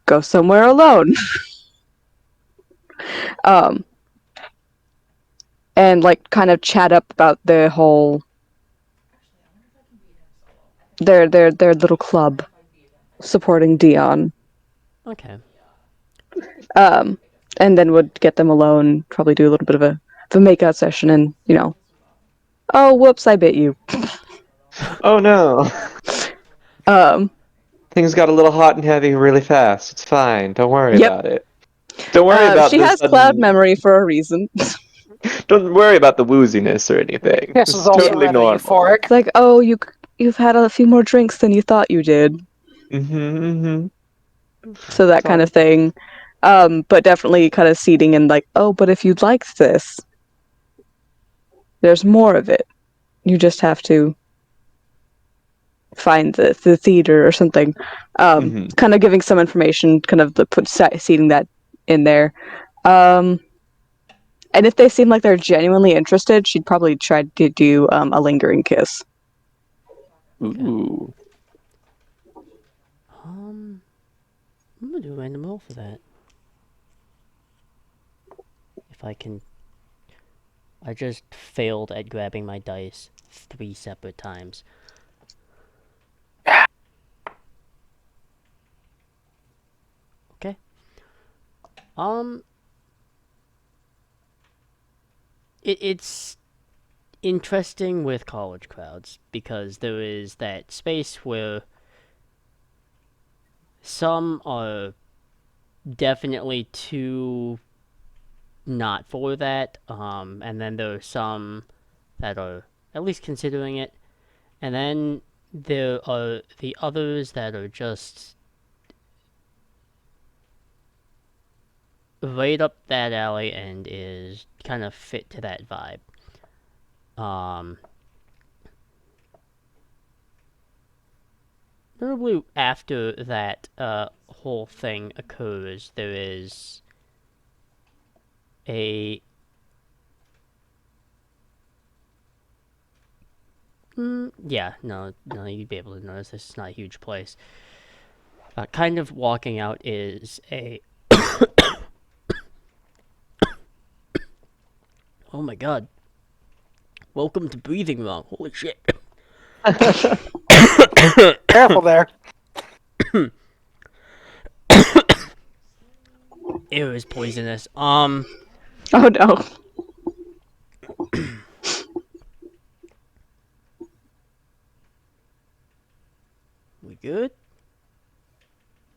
go somewhere alone. um, and like kind of chat up about the whole their little club supporting Dion. okay. Um, and then would get them alone, probably do a little bit of a makeout session, and oh whoops, I bit you. Oh no. Um, Things got a little hot and heavy really fast. It's fine. Don't worry yep. about it. Don't worry about She the has cloud sudden. memory for a reason. Don't worry about the wooziness or anything. This This is is also Yeah. totally rather normal. euphoric. It's like, oh, you've had a few more drinks than you thought you did. Mm-hmm. So that It's kind all. of thing. But definitely kind of seeding in like, oh, but if you liked this, there's more of it. you just have to find the theater or something. Kind of giving some information, kind of seeding that in there. And if they seem like they're genuinely interested, she'd probably try to do a lingering kiss. Ooh. I'm gonna do a random roll for that. If I can. I just failed at grabbing my dice 3 separate times. Okay. It's interesting with college crowds because there is that space where some are definitely too not for that, and then there are some that are at least considering it, and then there are the others that are just right up that alley and is kind of fit to that vibe. Notably, after that whole thing occurs, there is a yeah, no, you'd be able to notice this is not a huge place. Kind of walking out is a oh my god. Welcome to breathing wrong. Holy shit. Careful there. Air is poisonous. Oh no. We good?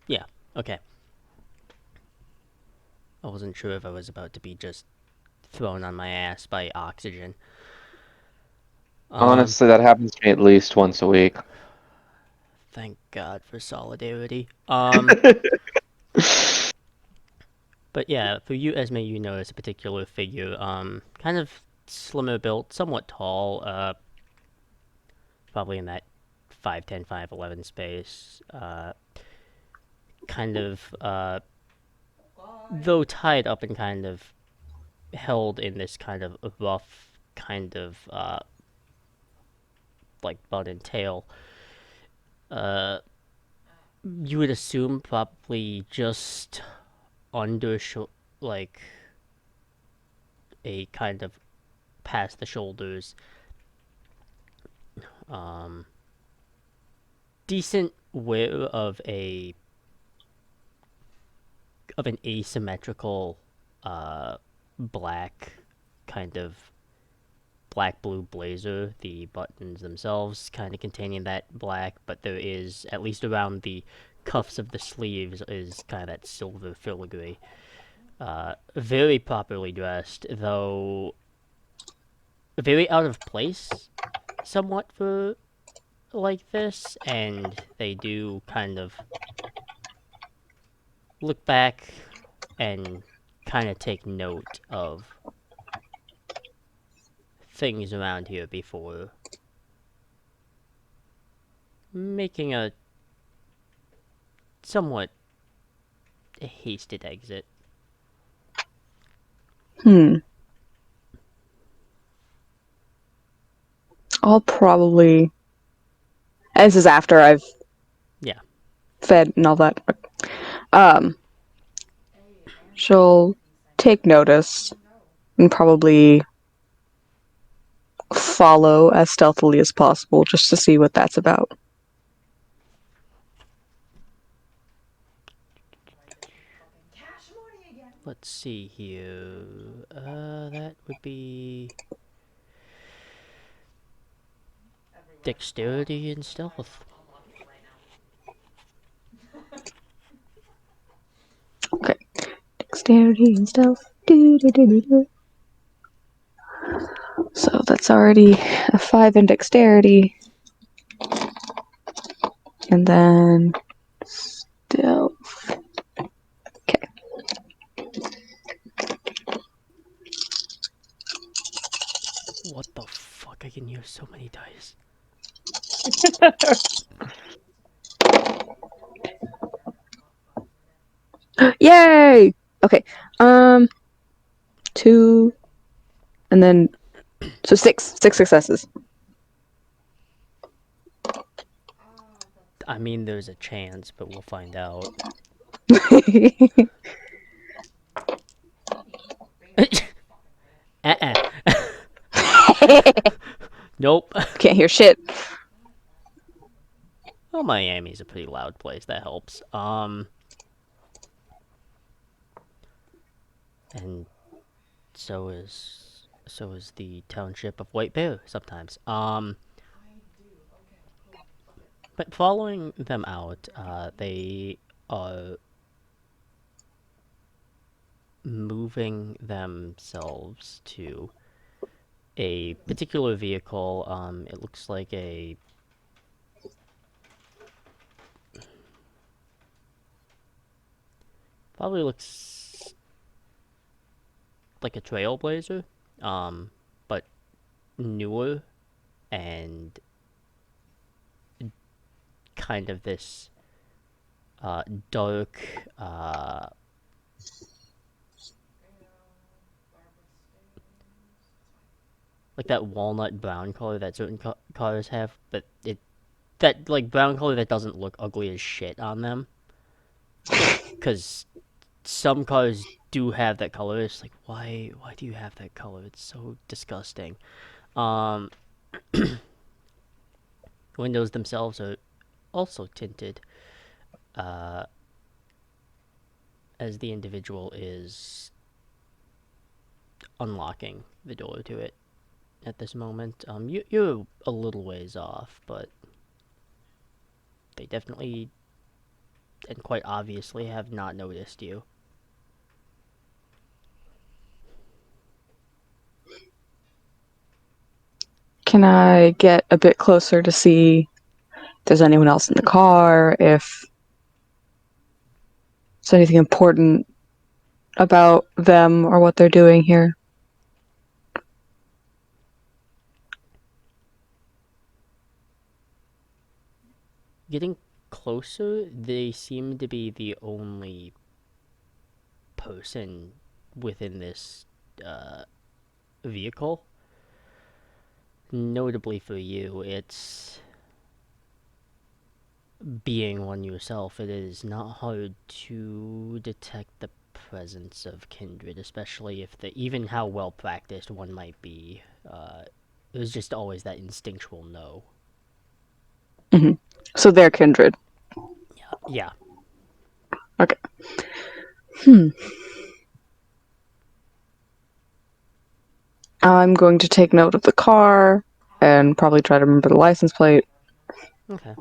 Yeah, okay. I wasn't sure if I was about to be just thrown on my ass by oxygen. Honestly, that happens to me at least once a week. Thank God for solidarity. But yeah, for you, Esme, you notice a particular figure, kind of slimmer built, somewhat tall, probably in that 5'10", 5'11" space, kind of, though tied up and kind of held in this kind of rough, kind of, like bun and tail, you would assume probably just under, like, a kind of past the shoulders, decent wear of an asymmetrical, black kind of black blue blazer, the buttons themselves kind of containing that black, but there is, at least around the cuffs of the sleeves, is kind of that silver filigree. Very properly dressed, though very out of place somewhat for like this, and they do kind of look back and kind of take note of things around here before making a somewhat hasted exit. I'll probably. This is after I've Yeah. fed and all that. She'll take notice and probably follow as stealthily as possible just to see what that's about. Let's see here. That would be dexterity and stealth. Okay. Dexterity and stealth. Do. So that's already a 5 in dexterity. And then stealth. Okay. What the fuck? I can hear so many dice. Yay! Okay. 2, and then so 6 successes. I mean, there's a chance, but we'll find out. Uh-uh. Nope. Can't hear shit. Well, Miami's a pretty loud place. That helps. And so is the township of White Bear sometimes. But following them out, they are moving themselves to a particular vehicle. It looks like probably looks like a Trailblazer, but newer and kind of this dark, like that walnut brown color that certain cars have, but that like brown color that doesn't look ugly as shit on them. Because some cars do have that color. It's like, why do you have that color? It's so disgusting. Um, windows themselves are also tinted, as the individual is unlocking the door to it at this moment. You're a little ways off, but they definitely and quite obviously have not noticed you. Can I get a bit closer to see if there's anyone else in the car, if there's anything important about them or what they're doing here? Getting closer, they seem to be the only person within this vehicle. Notably for you, it's being one yourself, it is not hard to detect the presence of kindred, especially if even how well practiced one might be. There's just always that instinctual no. Mm-hmm. So they're kindred. Yeah. Okay. I'm going to take note of the car and probably try to remember the license plate, Okay.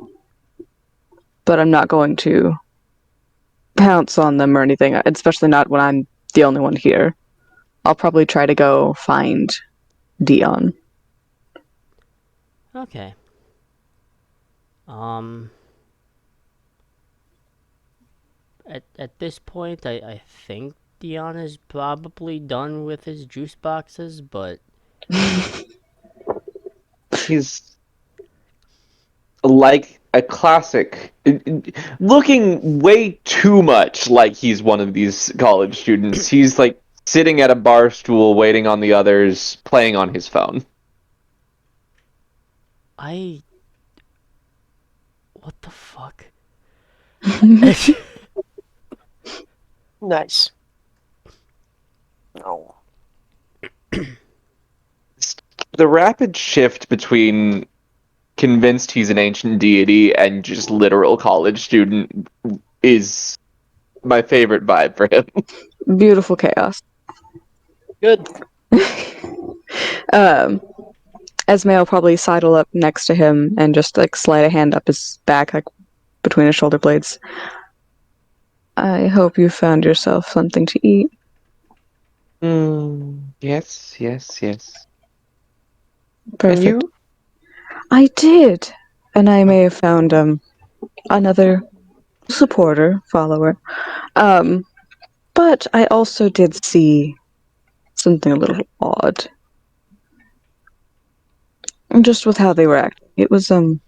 but I'm not going to pounce on them or anything, especially not when I'm the only one here. I'll probably try to go find Dion. Okay. At this point, I think Dion is probably done with his juice boxes, but He's like a classic, looking way too much like he's one of these college students. He's like sitting at a bar stool waiting on the others, playing on his phone. what the fuck? Nice. Oh. The rapid shift between convinced he's an ancient deity and just literal college student is my favorite vibe for him. Beautiful chaos. Good. Esme will probably sidle up next to him and just like slide a hand up his back, like between his shoulder blades. I hope you found yourself something to eat. Yes, yes, yes. Perfect. And you? I did, and I may have found another supporter, follower. But I also did see something a little odd. Just with how they were acting. It was another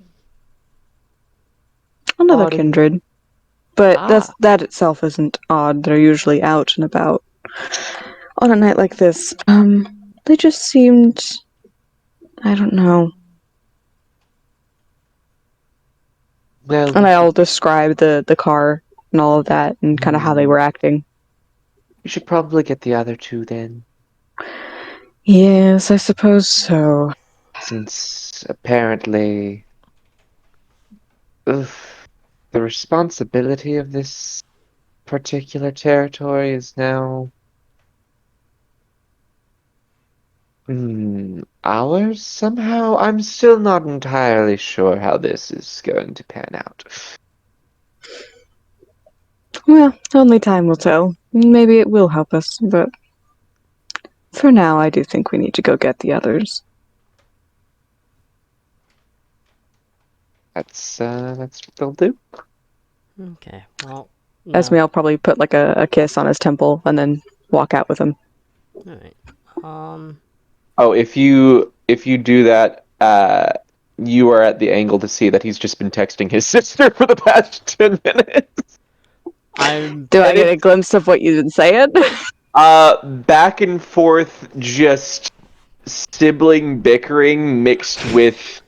Odd and kindred. But that itself isn't odd. They're usually out and about on a night like this. They just seemed, I don't know. well, And I'll describe the car and all of that and kind of how they were acting. you should probably get the other two then, Yes, I suppose so. since apparently, ugh, the responsibility of this particular territory is now ours somehow. I'm still not entirely sure how this is going to pan out. Well, only time will tell. Maybe it will help us, but for now, I do think we need to go get the others. That's what they'll do. Okay, well, Esme, no. I'll probably put like a kiss on his temple and then walk out with him. Alright. Oh, if you do that, you are at the angle to see that he's just been texting his sister for the past 10 minutes. I'm Do I And get a it's glimpse of what you've been saying? back and forth, just sibling bickering mixed with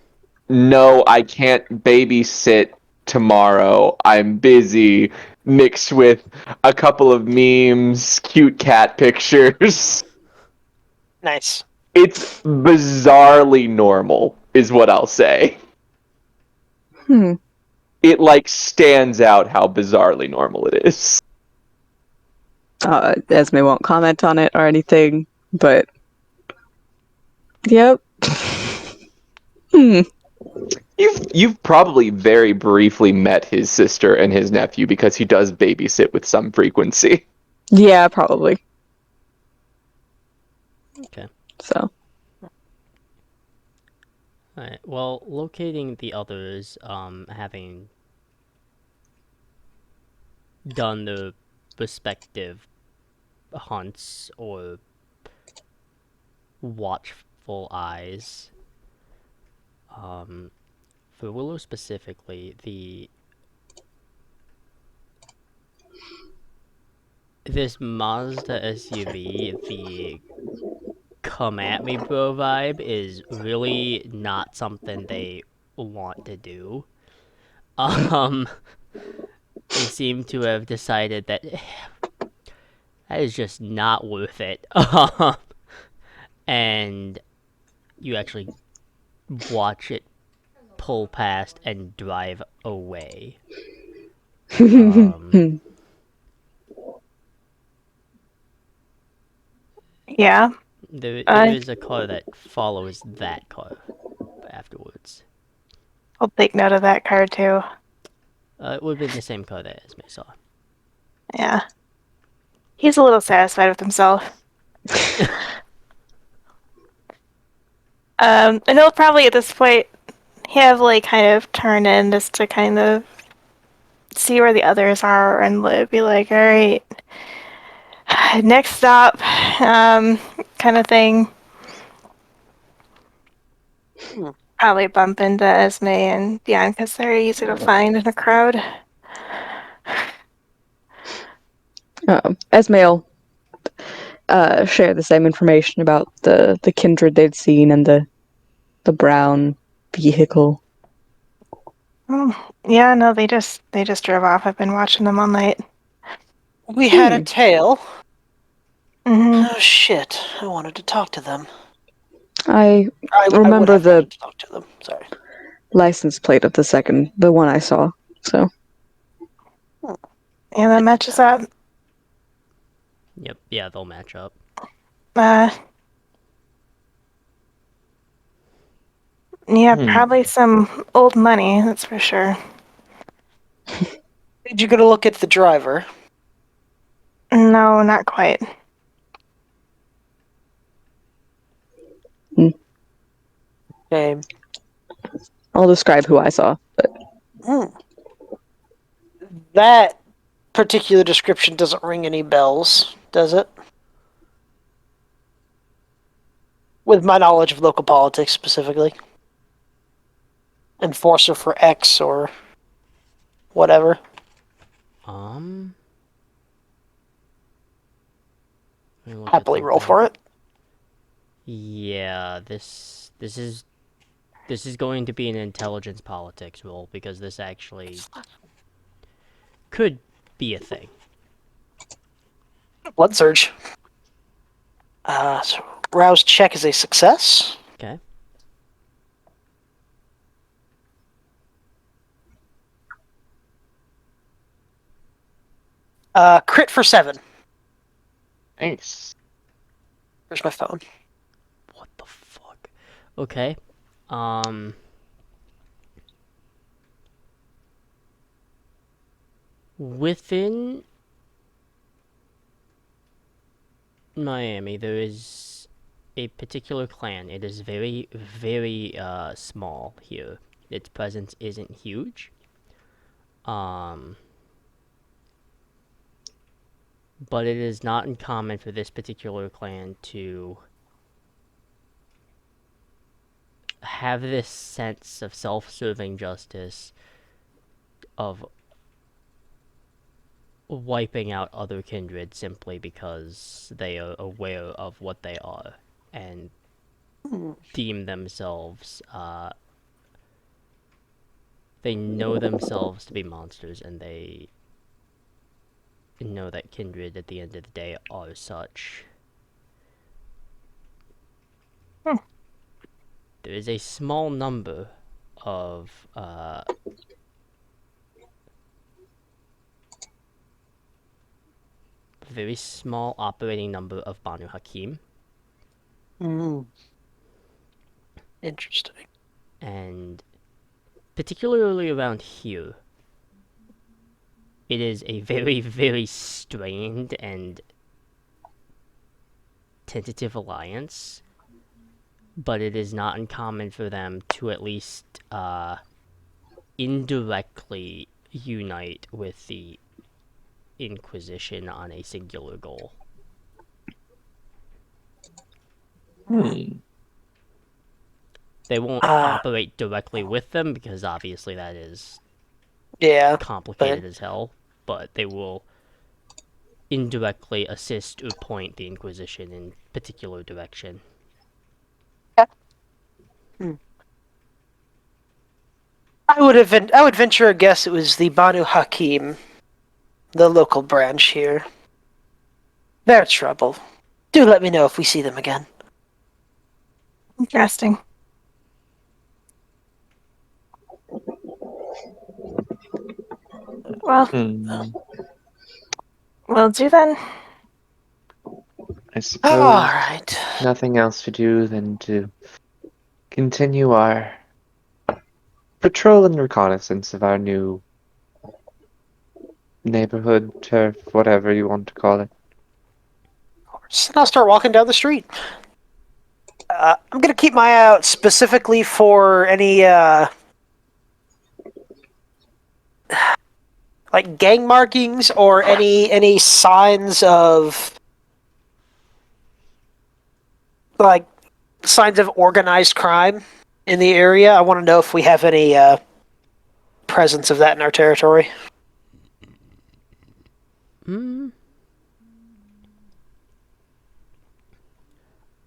no, I can't babysit tomorrow. I'm busy. Mixed with a couple of memes, cute cat pictures. Nice. It's bizarrely normal, is what I'll say. It like stands out how bizarrely normal it is. Esme won't comment on it or anything, but yep. You've probably very briefly met his sister and his nephew because he does babysit with some frequency. Yeah, probably. okay. So, Alright, well, locating the others, having done the respective hunts or watchful eyes, for Willow specifically, this Mazda SUV, the come at me bro vibe is really not something they want to do. Um, they seem to have decided that that is just not worth it. And you actually watch it pull past and drive away. Yeah. There is a car that follows that car afterwards. I'll take note of that card too. It would have been the same car that Esme saw. Yeah. He's a little satisfied with himself. And he'll probably at this point have like kind of turn in just to kind of see where the others are and be like, all right, next stop, kind of thing. Probably bump into Esme and Dion because they're easy to find in a crowd. Esme will share the same information about the kindred they'd seen and the brown vehicle. Oh, yeah, no, they just drove off. I've been watching them all night. We had a tail. Mm-hmm. Oh shit! I wanted to talk to them. I I would remember have the wanted to talk to them. Sorry. license plate of the one I saw. So, Yeah, that matches up. Yep, yeah, they'll match up. Yeah, probably some old money, that's for sure. Did you get a look at the driver? No, not quite. Okay. I'll describe who I saw. But That particular description doesn't ring any bells, does it? With my knowledge of local politics specifically. enforcer for X or whatever. Let me look at Happily roll something. for it. Yeah, this is going to be an intelligence politics roll because this actually could be a thing. Blood surge. So rouse check is a success. Okay. Crit for 7. Nice. Where's my phone? What the fuck? Okay. Within Miami, there is a particular clan. It is very, very small here. Its presence isn't huge. But it is not uncommon for this particular clan to have this sense of self-serving justice of wiping out other kindred simply because they are aware of what they are and deem themselves they know themselves to be monsters, and they know that kindred at the end of the day are such. There is a small number of very small operating number of Banu Hakim, Interesting. and particularly around here, it is a very, very strained and tentative alliance, but it is not uncommon for them to at least indirectly unite with the Inquisition on a singular goal. They won't operate directly with them because obviously that is Yeah, complicated as hell, but they will indirectly assist or point the Inquisition in particular direction. I would venture a guess it was the Banu Hakim, the local branch here. They're trouble. Do let me know if we see them again. Interesting. Well, we'll do then. I All suppose right. nothing else to do than to continue our patrol and reconnaissance of our new neighborhood, turf, whatever you want to call it. So I'll start walking down the street. I'm gonna keep my eye out specifically for any like gang markings or any signs of like signs of organized crime in the area. I want to know if we have any presence of that in our territory.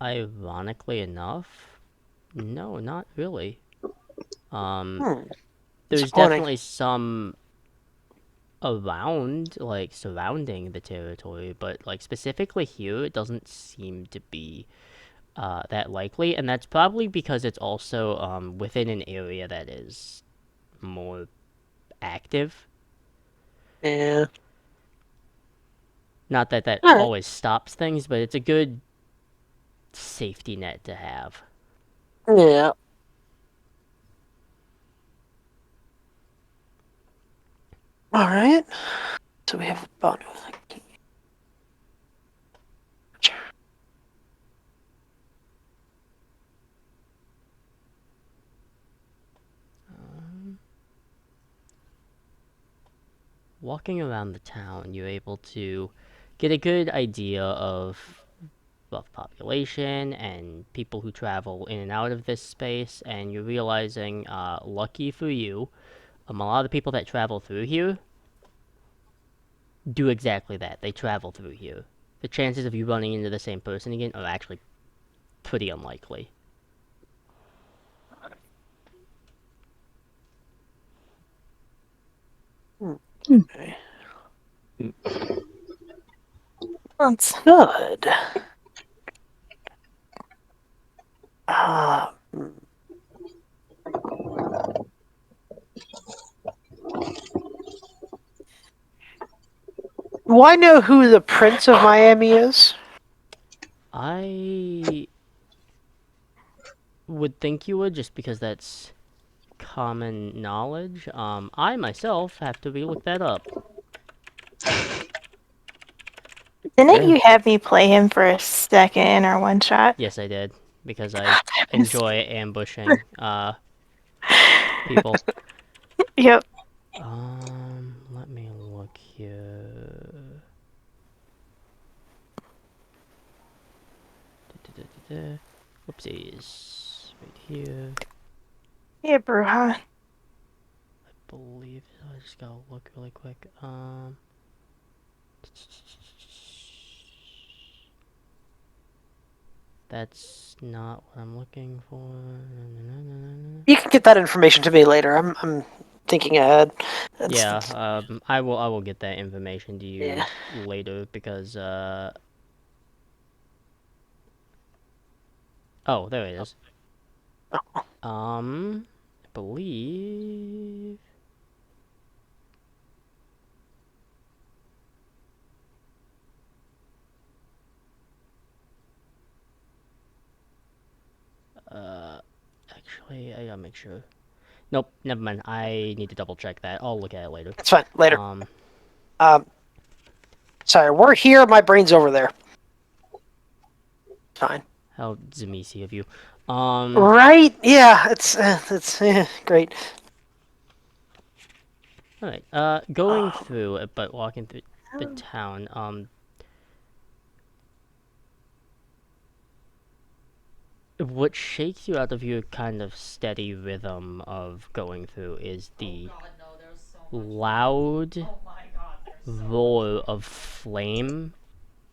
Ironically enough, no, not really. There's Disappointing. definitely some around, like, surrounding the territory, but, like, specifically here, it doesn't seem to be that likely, and that's probably because it's also within an area that is more active. Yeah. Not that that All right. always stops things, but it's a good safety net to have. Yeah. All right. So we have Banu. Walking around the town, you're able to get a good idea of rough population and people who travel in and out of this space, and you're realizing, lucky for you, a lot of the people that travel through here do exactly that. They travel through here. The chances of you running into the same person again are actually pretty unlikely. Okay. That's good. Uh, do I know who the Prince of Miami is? I would think you would, just because that's common knowledge. I myself have to relook that up. Didn't Yeah. you have me play him for a second in our one shot? Yes, I did, because I enjoy ambushing people. Yep. Let me look here. Whoopsies. Right here. Yeah, Bruja. I believe I just gotta look really quick. That's not what I'm looking for. You can get that information to me later. I'm thinking ahead. Yeah, I will get that information to Yeah. you later, because oh, there it is. I believe actually, I gotta make sure. Nope, never mind. I need to double check that. I'll look at it later. It's fine. Later. Um, Sorry, we're here. My brain's over there. Fine. how Zamisi of you. Right? Yeah. It's great. Alright. Going through it, but walking through the town. What shakes you out of your kind of steady rhythm of going through is the loud roar of flame,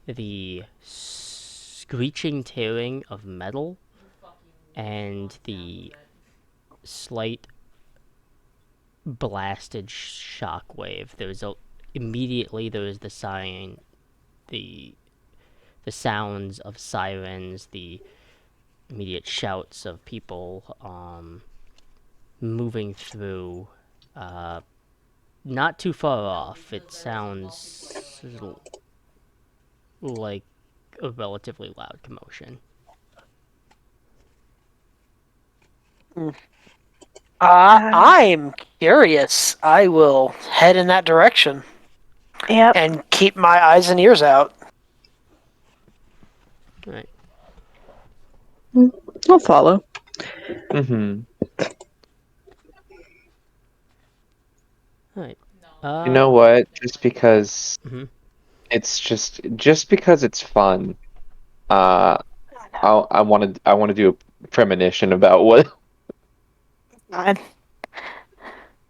the screeching tearing of metal, and the slight blasted shockwave. Immediately there is the sign, the sounds of sirens, the immediate shouts of people moving through. Not too far off. It sounds like a relatively loud commotion. I'm curious. I will head in that direction Yep. and keep my eyes and ears out. Right. I'll follow. Mm-hmm. Right. You know what? Just because Mhm. it's just because it's fun. Uh, I want to do a premonition about what. God.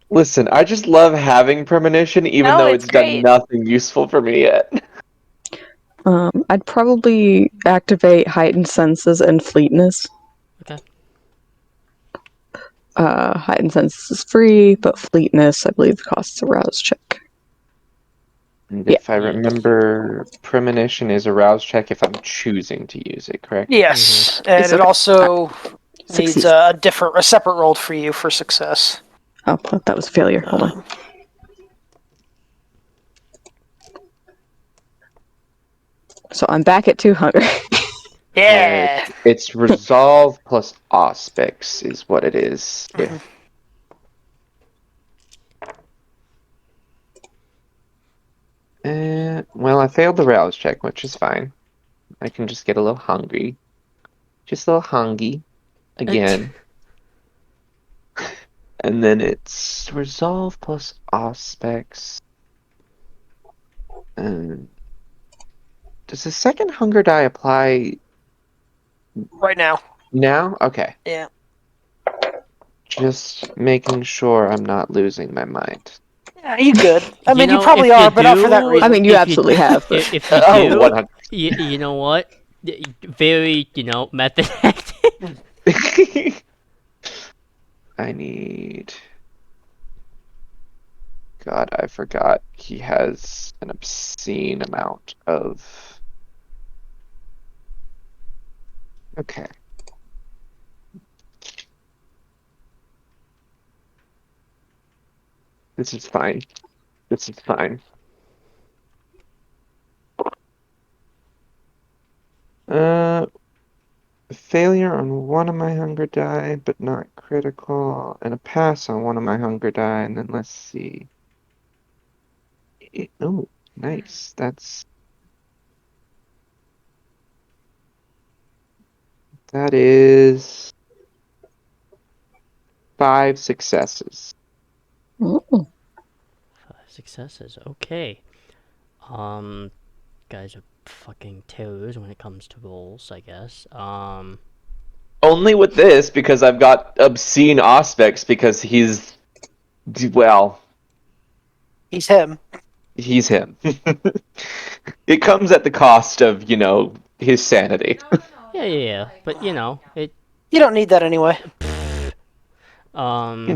Listen, I just love having premonition, even No, though it's it's done great. nothing useful for me yet. I'd probably activate heightened senses and fleetness. Okay. Heightened senses is free, but fleetness, I believe, costs a rouse check. And Yeah. if I remember, premonition is a rouse check if I'm choosing to use it, correct? Yes, It's and it okay. also needs Succeeds. a separate roll for you for success. Oh, that was a failure. Hold on. So I'm back at 2 hunger. Yeah. It's resolve plus auspics is what it is. If well, I failed the rouse check, which is fine. I can just get a little hungry, just a little hungry again, and then it's resolve plus auspics. And Does the second hunger die apply Right now. now? Okay. Yeah. Just making sure I'm not losing my mind. Yeah, you good. I You mean, you know, probably if you are, but not for that do, I reason. mean, you absolutely have, but if you Oh, do, 100. you know what? Very, method acting. I need. God, I forgot he has an obscene amount of. Okay. This is fine. This is fine. Uh, failure on one of my hunger die, but not critical, and a pass on one of my hunger die, and then let's see. Oh, nice. That is 5 successes. Mm. 5 successes. Okay. Guys are fucking terrors when it comes to rolls, I guess. Only with this because I've got obscene aspects because well, He's him. he's him. It comes at the cost of, his sanity. Yeah. But it. You don't need that anyway. Um.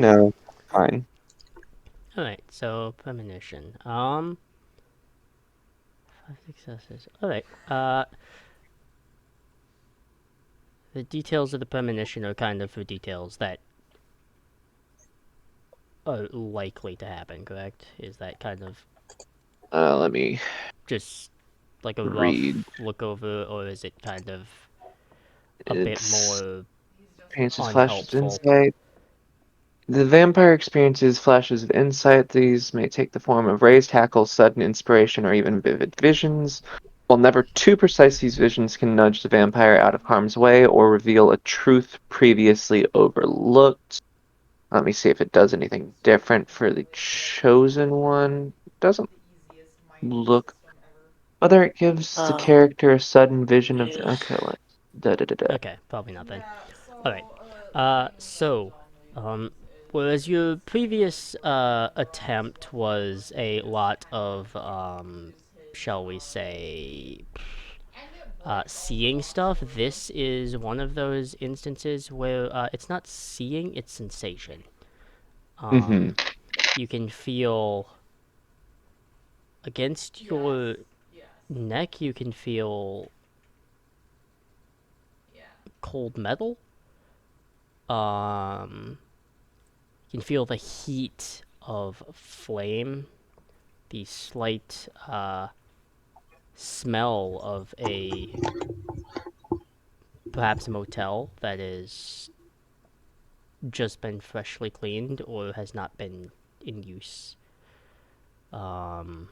Fine. All right. So premonition. 5 successes. All right. The details of the premonition are kind of the details that are likely to happen. Correct? Is that kind of Let me just like a read. rough look over, or is it kind of a bit It's more experiences flashes of unhelpful? insight. The vampire experiences flashes of insight. These may take the form of raised hackles, sudden inspiration, or even vivid visions. While never too precise, these visions can nudge the vampire out of harm's way or reveal a truth previously overlooked. Let me see if it does anything different for the chosen one. Doesn't look whether it gives the Uh, character a sudden vision of yeah. okay, let's da da da da. Okay, probably not then. All right. So, whereas your previous attempt was a lot of shall we say, seeing stuff, this is one of those instances where it's not seeing, it's sensation. Mm-hmm. You can feel against your neck, you can feel cold metal. You can feel the heat of flame, the slight smell of perhaps a motel that is just been freshly cleaned or has not been in use. Um,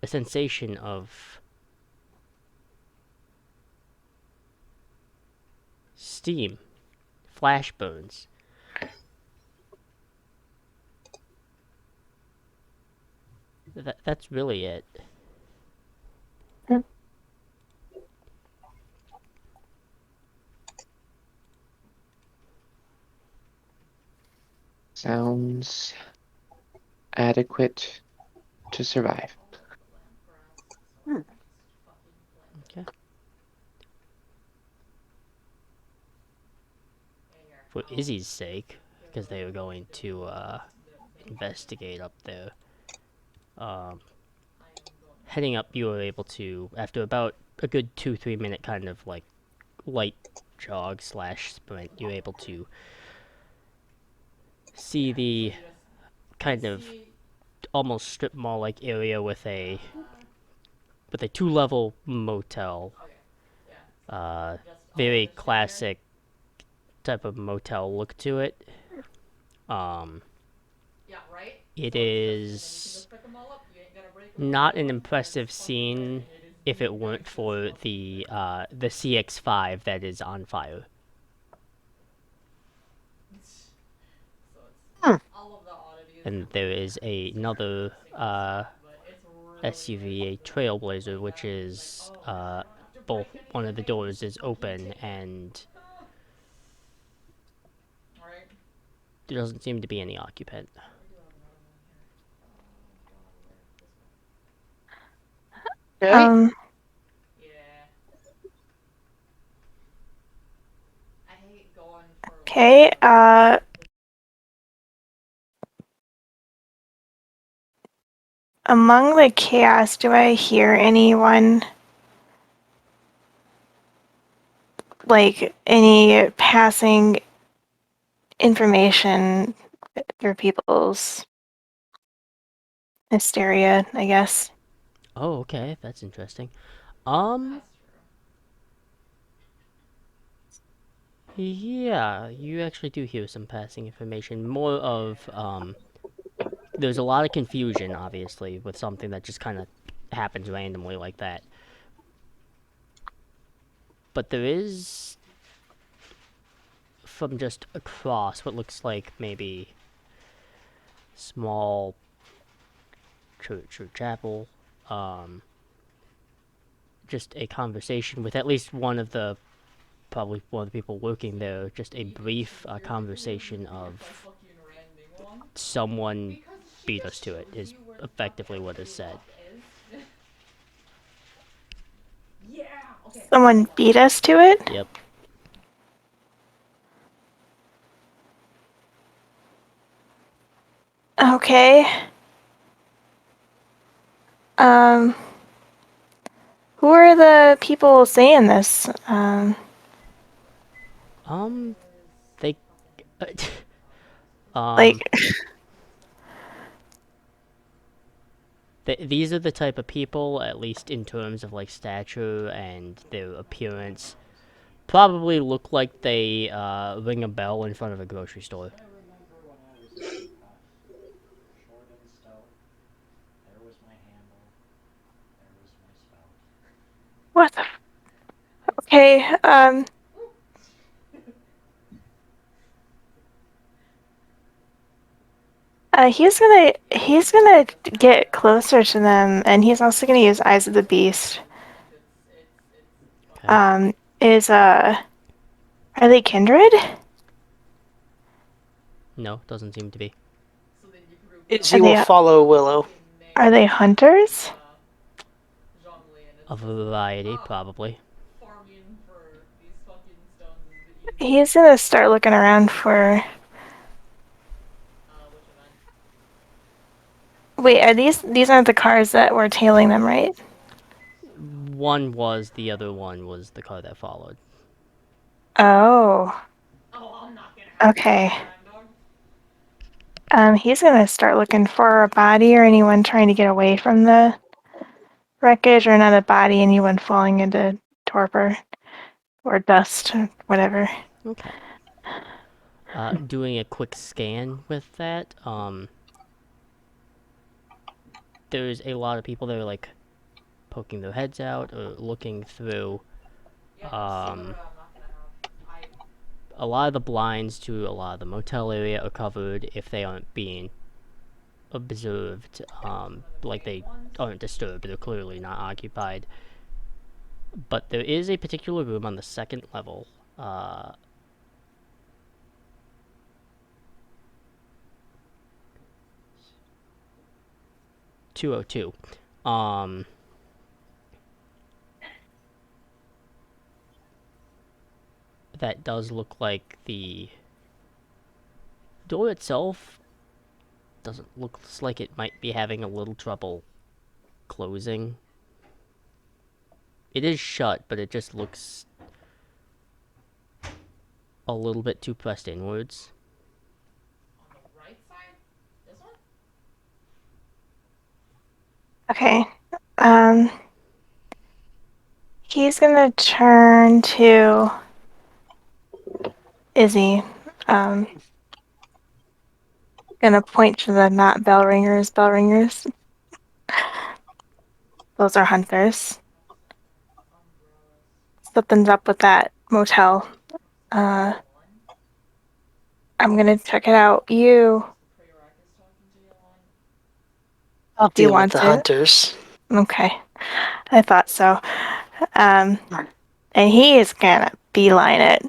a sensation of steam, flash burns. That's really it. Sounds adequate to survive. Hmm. Okay. For Izzy's sake, because they were going to investigate up there. Um, Heading up, you were able to, after about a good 2-3 minute kind of like light jog slash sprint, you're able to see the kind of almost strip mall like area with a 2-level motel. Very classic type of motel look to it. Um, it is not an impressive scene if it weren't for the CX-5 that is on fire. Hmm. And there is another SUV, a Trailblazer, which is both one of the doors is open and there doesn't seem to be any occupant. Okay. Okay. Among the chaos, do I hear anyone, like any passing information through people's hysteria, I guess? Oh, okay, that's interesting. Um, yeah, you actually do hear some passing information. More of, there's a lot of confusion, obviously, with something that just kind of happens randomly like that. But there is, from just across what looks like maybe small church or chapel, just a conversation with at least probably one of the people working there, just a brief conversation of someone beat us to it, is effectively what is said. Someone beat us to it? Yep. Okay. Who are the people saying this? They, um, Like, these are the type of people, at least in terms of like stature and their appearance, probably look like they ring a bell in front of a grocery store. what the? Okay. He's gonna get closer to them, and he's also gonna use Eyes of the Beast. Okay. Is are they kindred? No, doesn't seem to be. Izzy Are will they follow Willow. are they hunters? A variety, probably. He's gonna start looking around for. Wait, are these aren't the cars that were tailing them, right? One was, the other one was the car that followed. Oh. Okay. He's gonna start looking for a body or anyone trying to get away from the wreckage, or not a body, anyone falling into torpor or dust or whatever. Okay. Doing a quick scan with that, there's a lot of people that are like poking their heads out or looking through. Um, a lot of the blinds to a lot of the motel area are covered if they aren't being observed. Like they aren't disturbed, they're clearly not occupied. But there is a particular room on the second level. 202. That does look like the door itself doesn't look like it might be having a little trouble closing. It is shut, but it just looks a little bit too pressed inwards. Okay. Um, he's gonna turn to Izzy. Um, gonna point to the not bell ringers. Bell ringers. Those are hunters. Something's up with that motel. Uh, I'm gonna check it out. You I'll do you deal with want the it? hunters. Okay, I thought so. Um, and he is gonna beeline it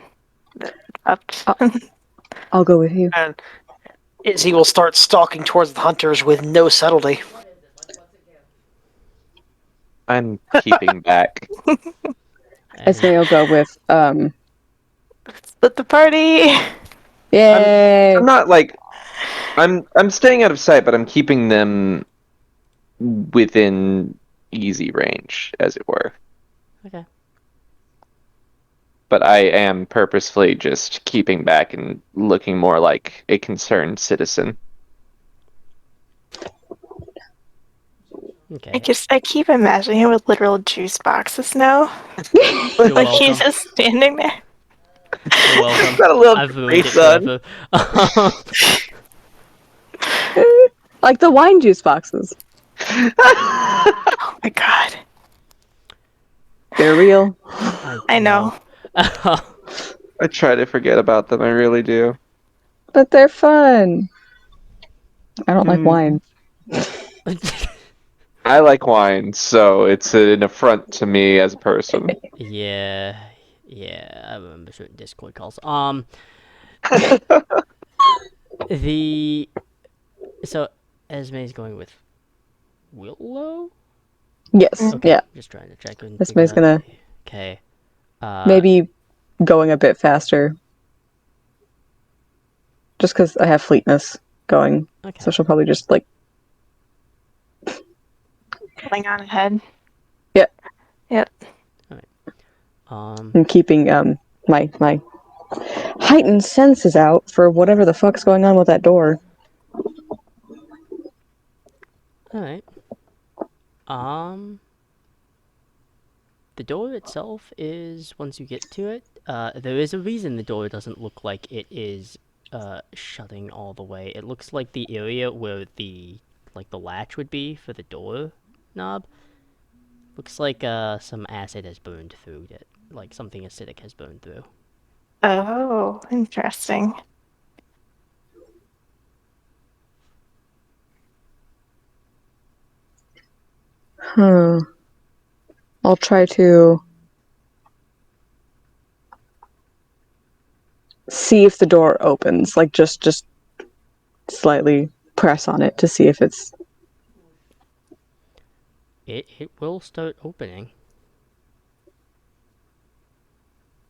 up. I'll, I'll go with you. And Izzy will start stalking towards the hunters with no subtlety. I'm keeping back. And Esme will go with Split the party. I'm yay. I'm not like I'm staying out of sight, but I'm keeping them within easy range, as it were. okay. But I am purposefully just keeping back and looking more like a concerned citizen. Okay. I keep imagining him with literal juice boxes now. You're Like he's welcome. just standing there. You're welcome. Gotta love I've Capri ruined it Sun. forever. Like the wine juice boxes. Oh my god. They're real. I I know. know. I try to forget about them, I really do. But they're fun. I don't like Hmm. wine. I like wine, so it's an affront to me as a person. Yeah, yeah, I remember certain Discord calls. The so Esme's going with Willow. Yes, Mm. Okay, yeah. just trying to check and figure Esme's out. gonna Okay, maybe going a bit faster. Just because I have fleetness going. So okay, she'll probably just like, Going on ahead. yeah, Yep. all right. Um, and keeping my heightened senses out for whatever the fuck's going on with that door. all right. Um, the door itself is once you get to it, there is a reason the door doesn't look like it is shutting all the way. It looks like the area where the latch would be for the door knob looks like some acid has burned through it. Like something acidic has burned through. Oh, interesting. Hmm. I'll try to see if the door opens. Like just slightly press on it to see if it's It will start opening.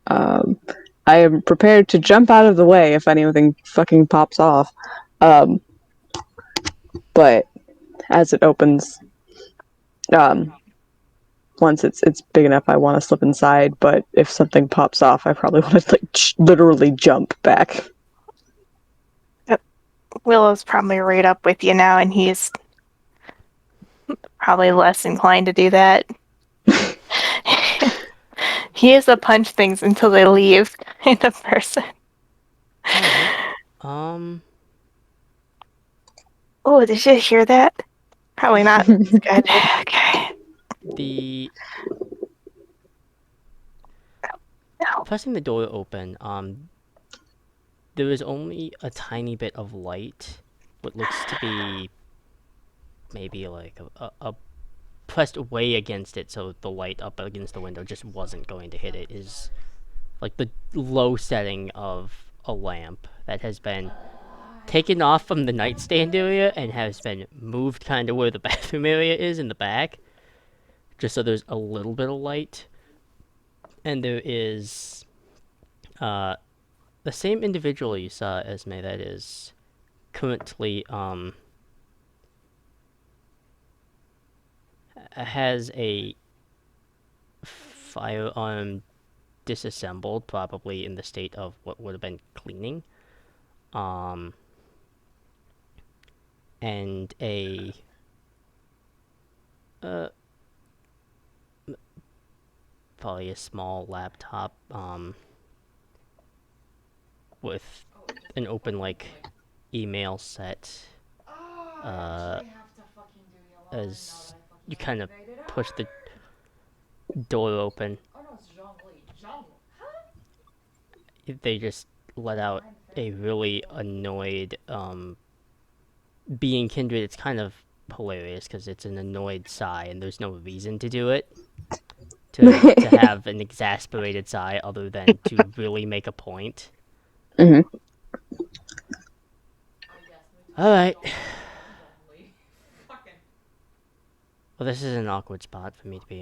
um I am prepared to jump out of the way if anything fucking pops off. Um but as it opens, um once it's big enough I want to slip inside, but if something pops off I probably want to like literally jump back. Yep. Willow's probably right up with you now, and he's probably less inclined to do that. He is a punch things until they leave kind of person. All right. Um, Oh, did you hear that? Probably not. It's good. Okay. the No. pressing the door open. There is only a tiny bit of light. What looks to be maybe like a pressed way against it, so the light up against the window just wasn't going to hit it. Is like the low setting of a lamp that has been taken off from the nightstand area and has been moved kind of where the bathroom area is in the back, just so there's a little bit of light. And there is uh, the same individual you saw, Esme, that is currently has a firearm disassembled, probably in the state of what would have been cleaning, um, and a uh, probably a small laptop with an open like email set uh, as you kind of push the door open. They just let out a really annoyed being kindred. It's kind of hilarious because it's an annoyed sigh and there's no reason to do it. To have an exasperated sigh other than to really make a point. Mhm. Alright. Well, this is an awkward spot for me to be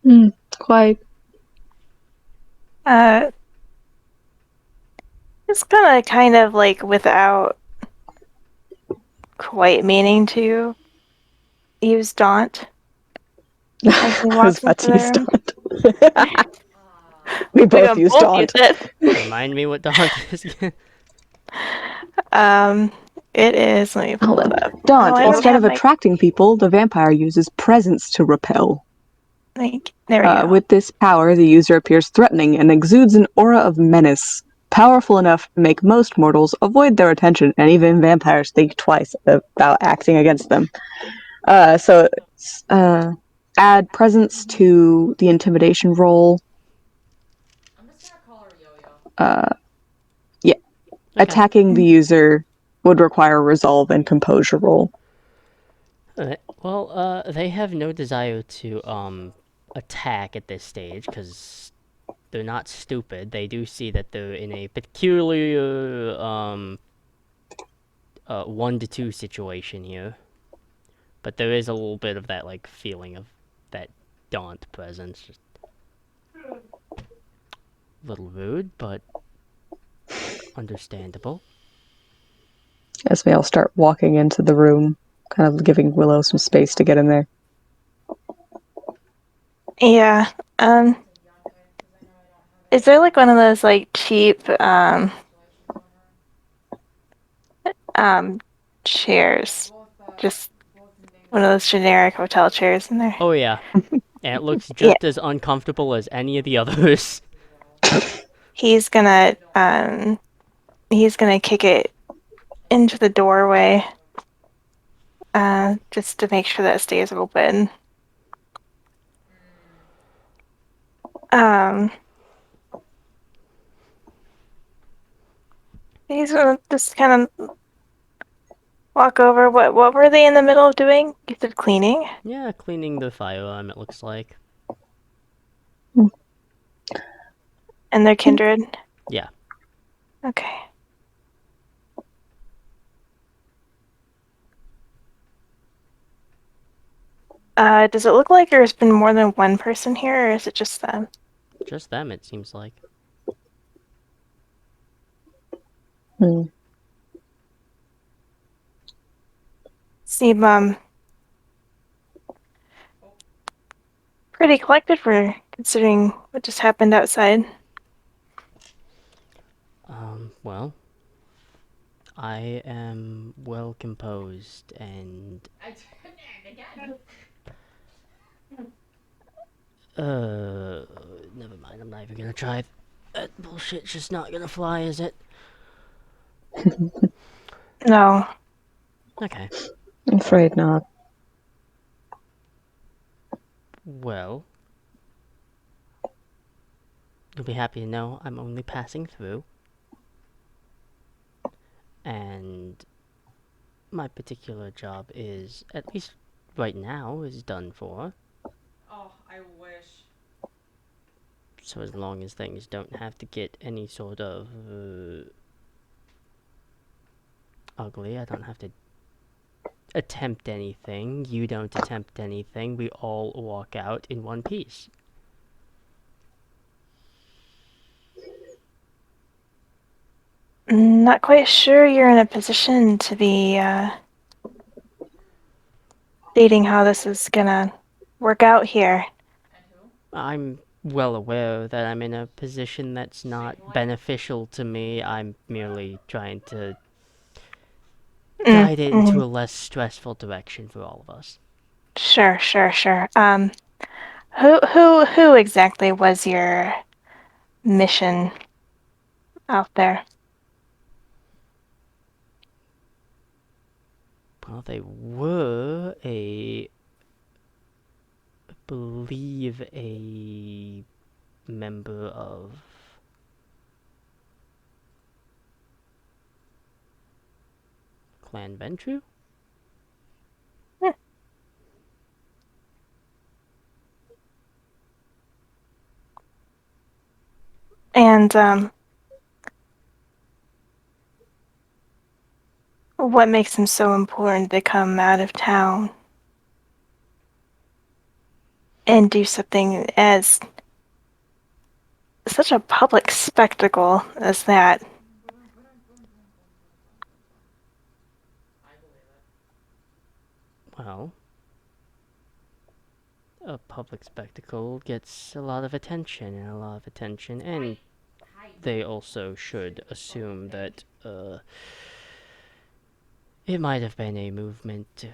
in. Quite. Just gonna kind of like without quite meaning to use Daunt as he I was walks about into to the use room. Daunt. We We're both gonna use both use Daunt. it. Remind me what daunt is again. It is. Let me pull Hold it on. up. Oh, Daunt, I don't instead have of my. attracting people, the vampire uses presence to repel. There we go. With this power, the user appears threatening and exudes an aura of menace, powerful enough to make most mortals avoid their attention, and even vampires think twice about acting against them. So, add presence to the intimidation roll. Yeah. Okay. Attacking the user would require a resolve and composure roll. Alright. Well, they have no desire to attack at this stage because they're not stupid. They do see that they're in a peculiar 1-2 situation here. But there is a little bit of that like feeling of that daunt presence. Just a little rude, but understandable. As we all start walking into the room, kind of giving Willow some space to get in there. Yeah. Is there like one of those like cheap chairs? Just one of those generic hotel chairs in there. Oh yeah, and it looks Yeah. just as uncomfortable as any of the others. He's gonna kick it into the doorway. Just to make sure that it stays open. He's gonna just kind of walk over. What were they in the middle of doing? You said cleaning? Yeah, cleaning the firearm, it looks like. And they're kindred? Yeah. Okay. Does it look like there's been more than one person here, or is it just them? Just them, it seems like. Seem pretty collected for considering what just happened outside. Well, I am well composed and never mind, I'm not even gonna try. That bullshit's just not gonna fly, is it? No. Okay. I'm afraid not. Well, you'll be happy to know I'm only passing through. And my particular job is, at least right now, is done for. Oh, I wish. So as long as things don't have to get any sort of ugly, I don't have to attempt anything, you don't attempt anything, we all walk out in one piece. Not quite sure you're in a position to be stating how this is gonna work out here. And who? I'm well aware that I'm in a position that's not beneficial to me. I'm merely trying to guide it into a less stressful direction for all of us. Sure. Who exactly was your mission out there? Well, they were I believe a member of Clan Ventru? And what makes him so important to come out of town and do something as such a public spectacle as that? I believe it. Well, a public spectacle gets a lot of attention and they also should assume that it might have been a movement.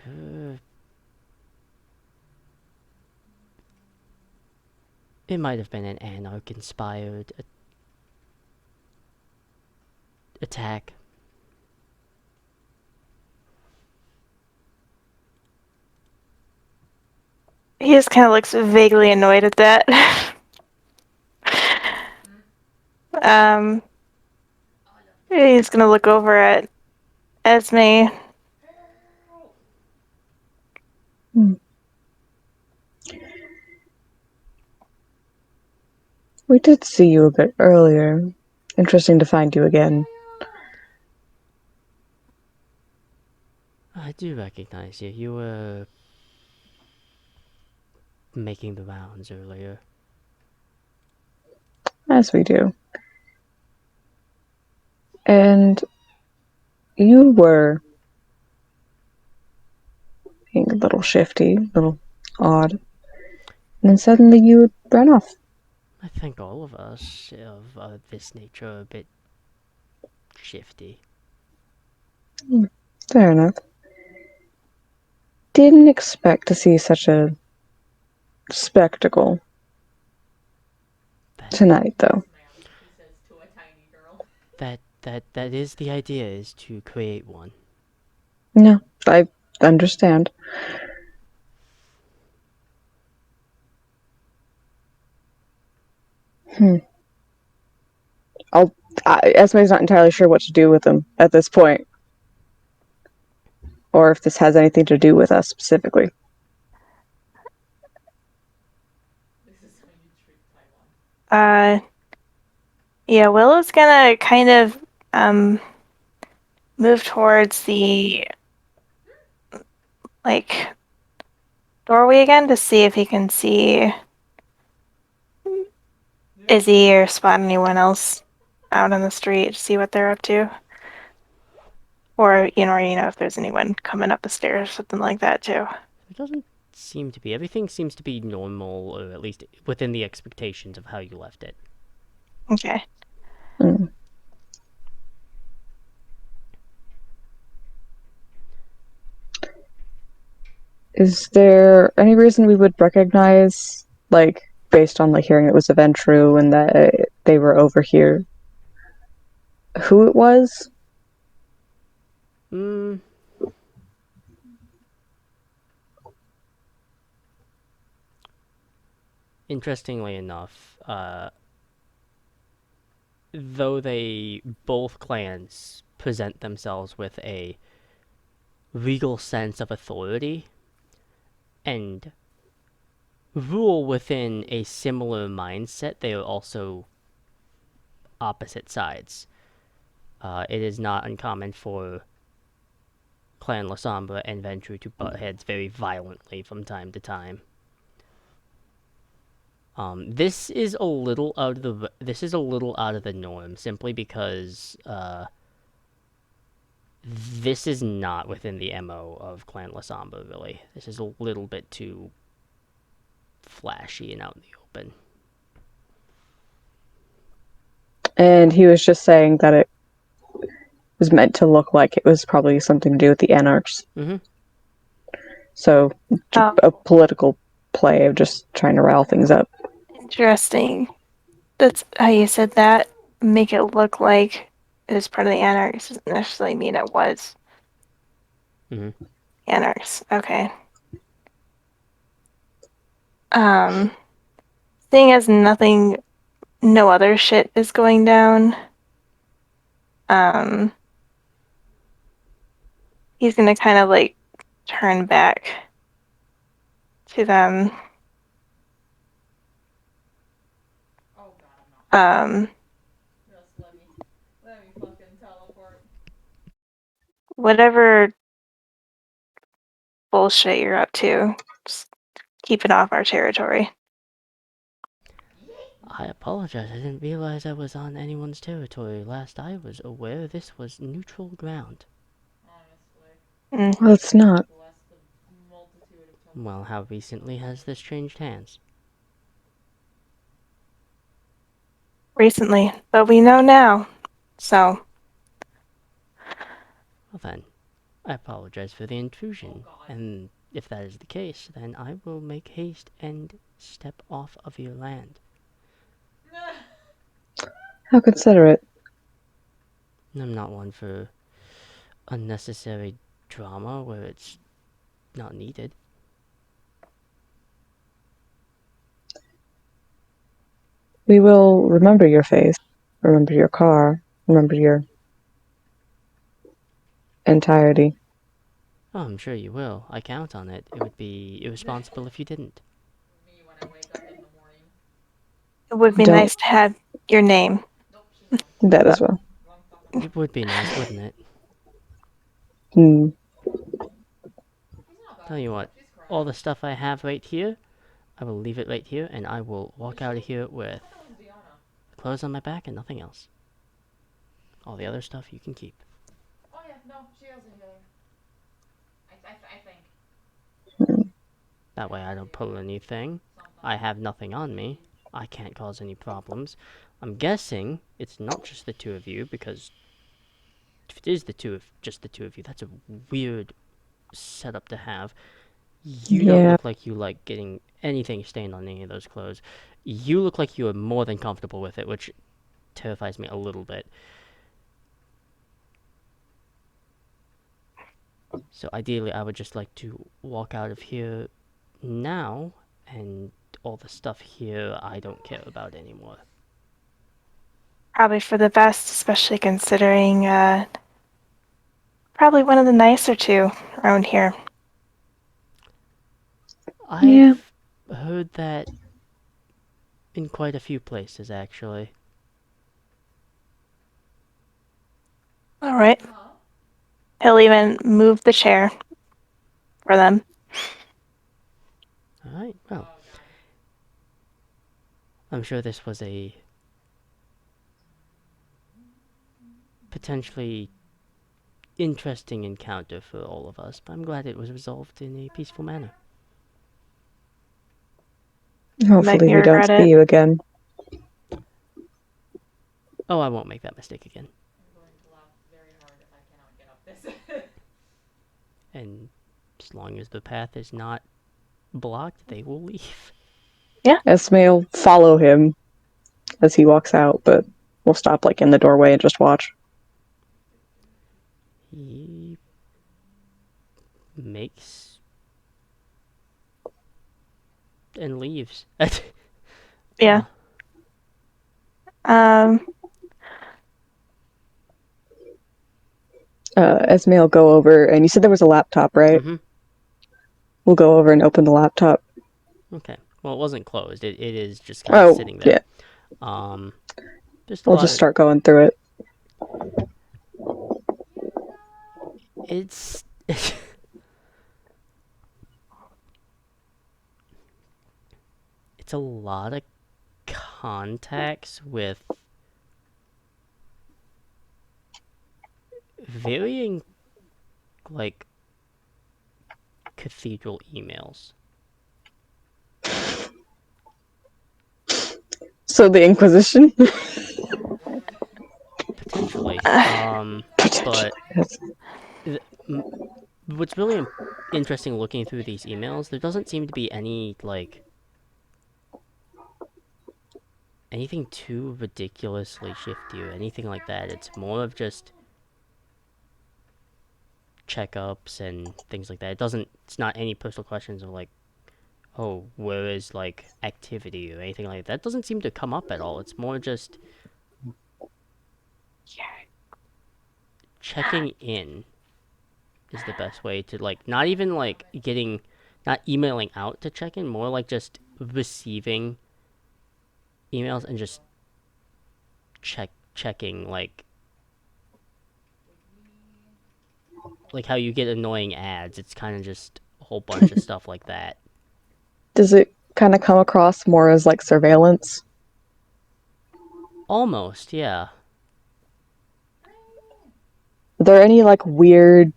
It might have been an anarch-inspired attack. He just kind of looks vaguely annoyed at that. um, he's gonna look over at Esme. We did see you a bit earlier. Interesting to find you again. I do recognize you. You were making the rounds earlier. As we do. And you were being a little shifty, a little odd. And then suddenly you ran off. I think all of us of this nature are a bit shifty. Fair enough. Didn't expect to see such a spectacle tonight, though. Ma'am, he says to a tiny girl. That is the idea, is to create one. No, I understand. Esme's not entirely sure what to do with him at this point. Or if this has anything to do with us specifically. This is how you treat Taiwan. Yeah, Willow's gonna kind of move towards the like doorway again to see if he can see Izzy or spot anyone else out on the street to see what they're up to. Or if there's anyone coming up the stairs, something like that too. It doesn't seem to be. Everything seems to be normal, or at least within the expectations of how you left it. Okay. Mm. Is there any reason we would recognize, like, based on like hearing it was a Ventru and that they were over here, who it was? Interestingly enough, though both clans present themselves with a regal sense of authority and rule within a similar mindset, they are also opposite sides. It is not uncommon for Clan Lasombra and Ventru to butt heads very violently from time to time. This is a little out of the norm, simply because this is not within the MO of Clan Lasombra, really. This is a little bit too flashy and out in the open. And he was just saying that it was meant to look like it was probably something to do with the Anarchs. Mm-hmm. So, a political play of just trying to rile things up. Interesting. That's how you said that. Make it look like it was part of the Anarchs doesn't necessarily mean it was. Mm-hmm. Anarchs. Okay. Seeing as no other shit is going down, he's gonna kind of like turn back to them. Oh god, I'm not. Um, Just let me fucking teleport. whatever bullshit you're up to, just keep it off our territory. I apologize. I didn't realize I was on anyone's territory. Last I was aware, this was neutral ground. Honestly. Mm. Well, it's not. Bless the multitude of Well, how recently has this changed hands? Recently, but we know now. So, Well then, I apologize for the intrusion, Oh, God. and if that is the case, then I will make haste and step off of your land. How considerate. I'm not one for unnecessary drama where it's not needed. We will remember your face, remember your car, remember your entirety. Oh, I'm sure you will. I count on it. It would be irresponsible if you didn't. Me when I wake up in the morning. it would be Don't. nice to have your name. Nope, she's gone. That as well. Wrong fucking It would be nice, wouldn't it? Hmm. She's not Tell you bad. what, She's crying. all the stuff I have right here, I will leave it right here, and I will walk Is out of she? here with What the hell is Diana? clothes on my back and nothing else. All the other stuff you can keep. Oh yeah, no, she has a healer. I think. That way I don't pull anything. I have nothing on me. I can't cause any problems. I'm guessing it's not just the two of you, because if it is just the two of you, that's a weird setup to have. You don't Yeah. look like you like getting anything stained on any of those clothes. You look like you are more than comfortable with it, which terrifies me a little bit. So ideally, I would just like to walk out of here now, and all the stuff here I don't care about anymore. Probably for the best, especially considering probably one of the nicer two around here. Yeah. I've heard that in quite a few places, actually. All right. Huh? He'll even move the chair for them. Alright, well, Oh god. I'm sure this was a potentially interesting encounter for all of us, but I'm glad it was resolved in a peaceful manner. Hopefully Make me we don't regret see it. you again. Oh, I won't make that mistake again. I'm going to laugh very hard if I cannot get up this. And as long as the path is not blocked, they will leave. Esme will follow him as he walks out, but we'll stop like in the doorway and just watch. He makes and leaves. Yeah. Um, Esme will go over, and you said there was a laptop, right? Mm-hmm. We'll go over and open the laptop. Okay. Well, it wasn't closed. It is just kind of Oh, sitting there. yeah. Just a We'll lot just of... start going through it. It's... it's a lot of contacts with varying, like, cathedral emails. So the Inquisition? Potentially. But Yes. th- what's really interesting looking through these emails, there doesn't seem to be any, like, anything too ridiculously shifty or anything like that. It's more of just checkups and things like that. It's not any personal questions of like, oh, where is like activity or anything like that. That doesn't seem to come up at all. It's more just checking in. is the best way to like not even like getting not emailing out to check in, more like just receiving emails and just checking like how you get annoying ads. It's kind of just a whole bunch of stuff like that. Does it kind of come across more as like surveillance? Almost, yeah. Are there any like weird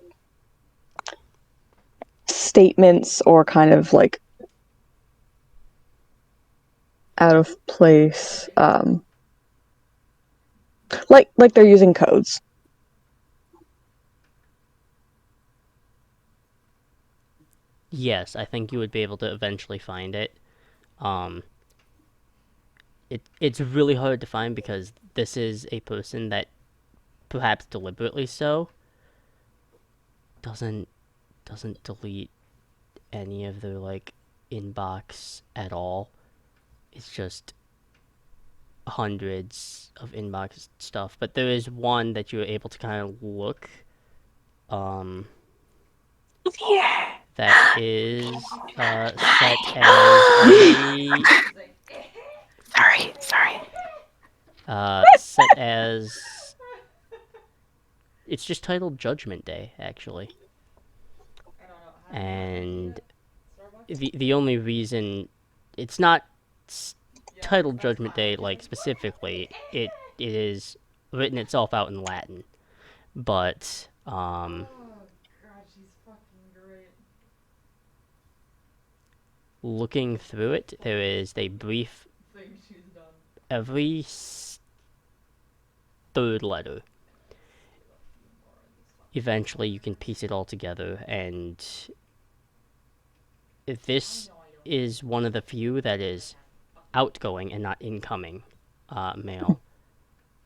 statements or kind of like out of place, like they're using codes? Yes, I think you would be able to eventually find it. Um, it's really hard to find because this is a person that perhaps deliberately so doesn't delete any of their like inbox at all. It's just hundreds of inbox stuff, but there is one that you're able to kind of look um Here. that is set as every Sorry. set as it's just titled Judgment Day actually. And the only reason it's not titled Judgment Day like specifically, it is written itself out in Latin, but Oh god, she's fucking great. looking through it, there is a brief Thing she's done. every third letter. Eventually, you can piece it all together, and this is one of the few that is outgoing and not incoming mail,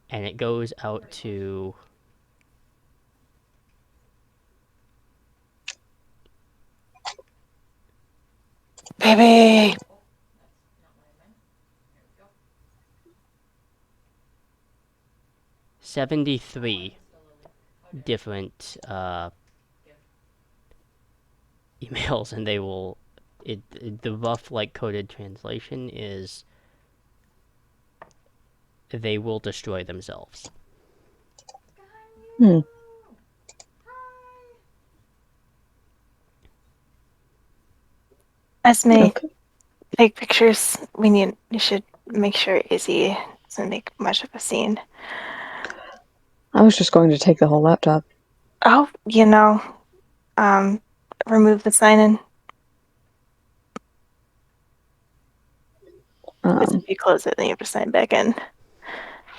and it goes out to Baby. 73 different emails, and they will the rough like coded translation is they will destroy themselves. Hmm. Esme, Okay. take pictures. You should make sure Izzy doesn't make much of a scene. I was just going to take the whole laptop. Oh, um, remove the sign-in. Because if you close it, then you have to sign back in.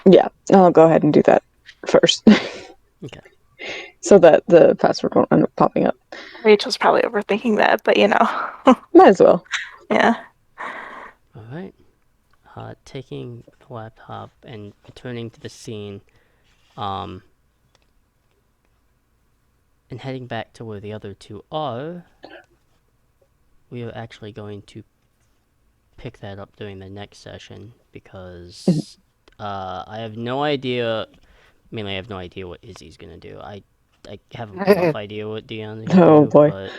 Yeah, I'll go ahead and do that first. Okay. So that the password won't end up popping up. Rachel's probably overthinking that, but Might as well. yeah. All right. Taking the laptop and returning to the scene, and heading back to where the other two are. We are actually going to pick that up during the next session because I have no idea. Mainly, I have no idea what Izzy's gonna do. I have a rough idea what Dion's gonna Oh do, boy. but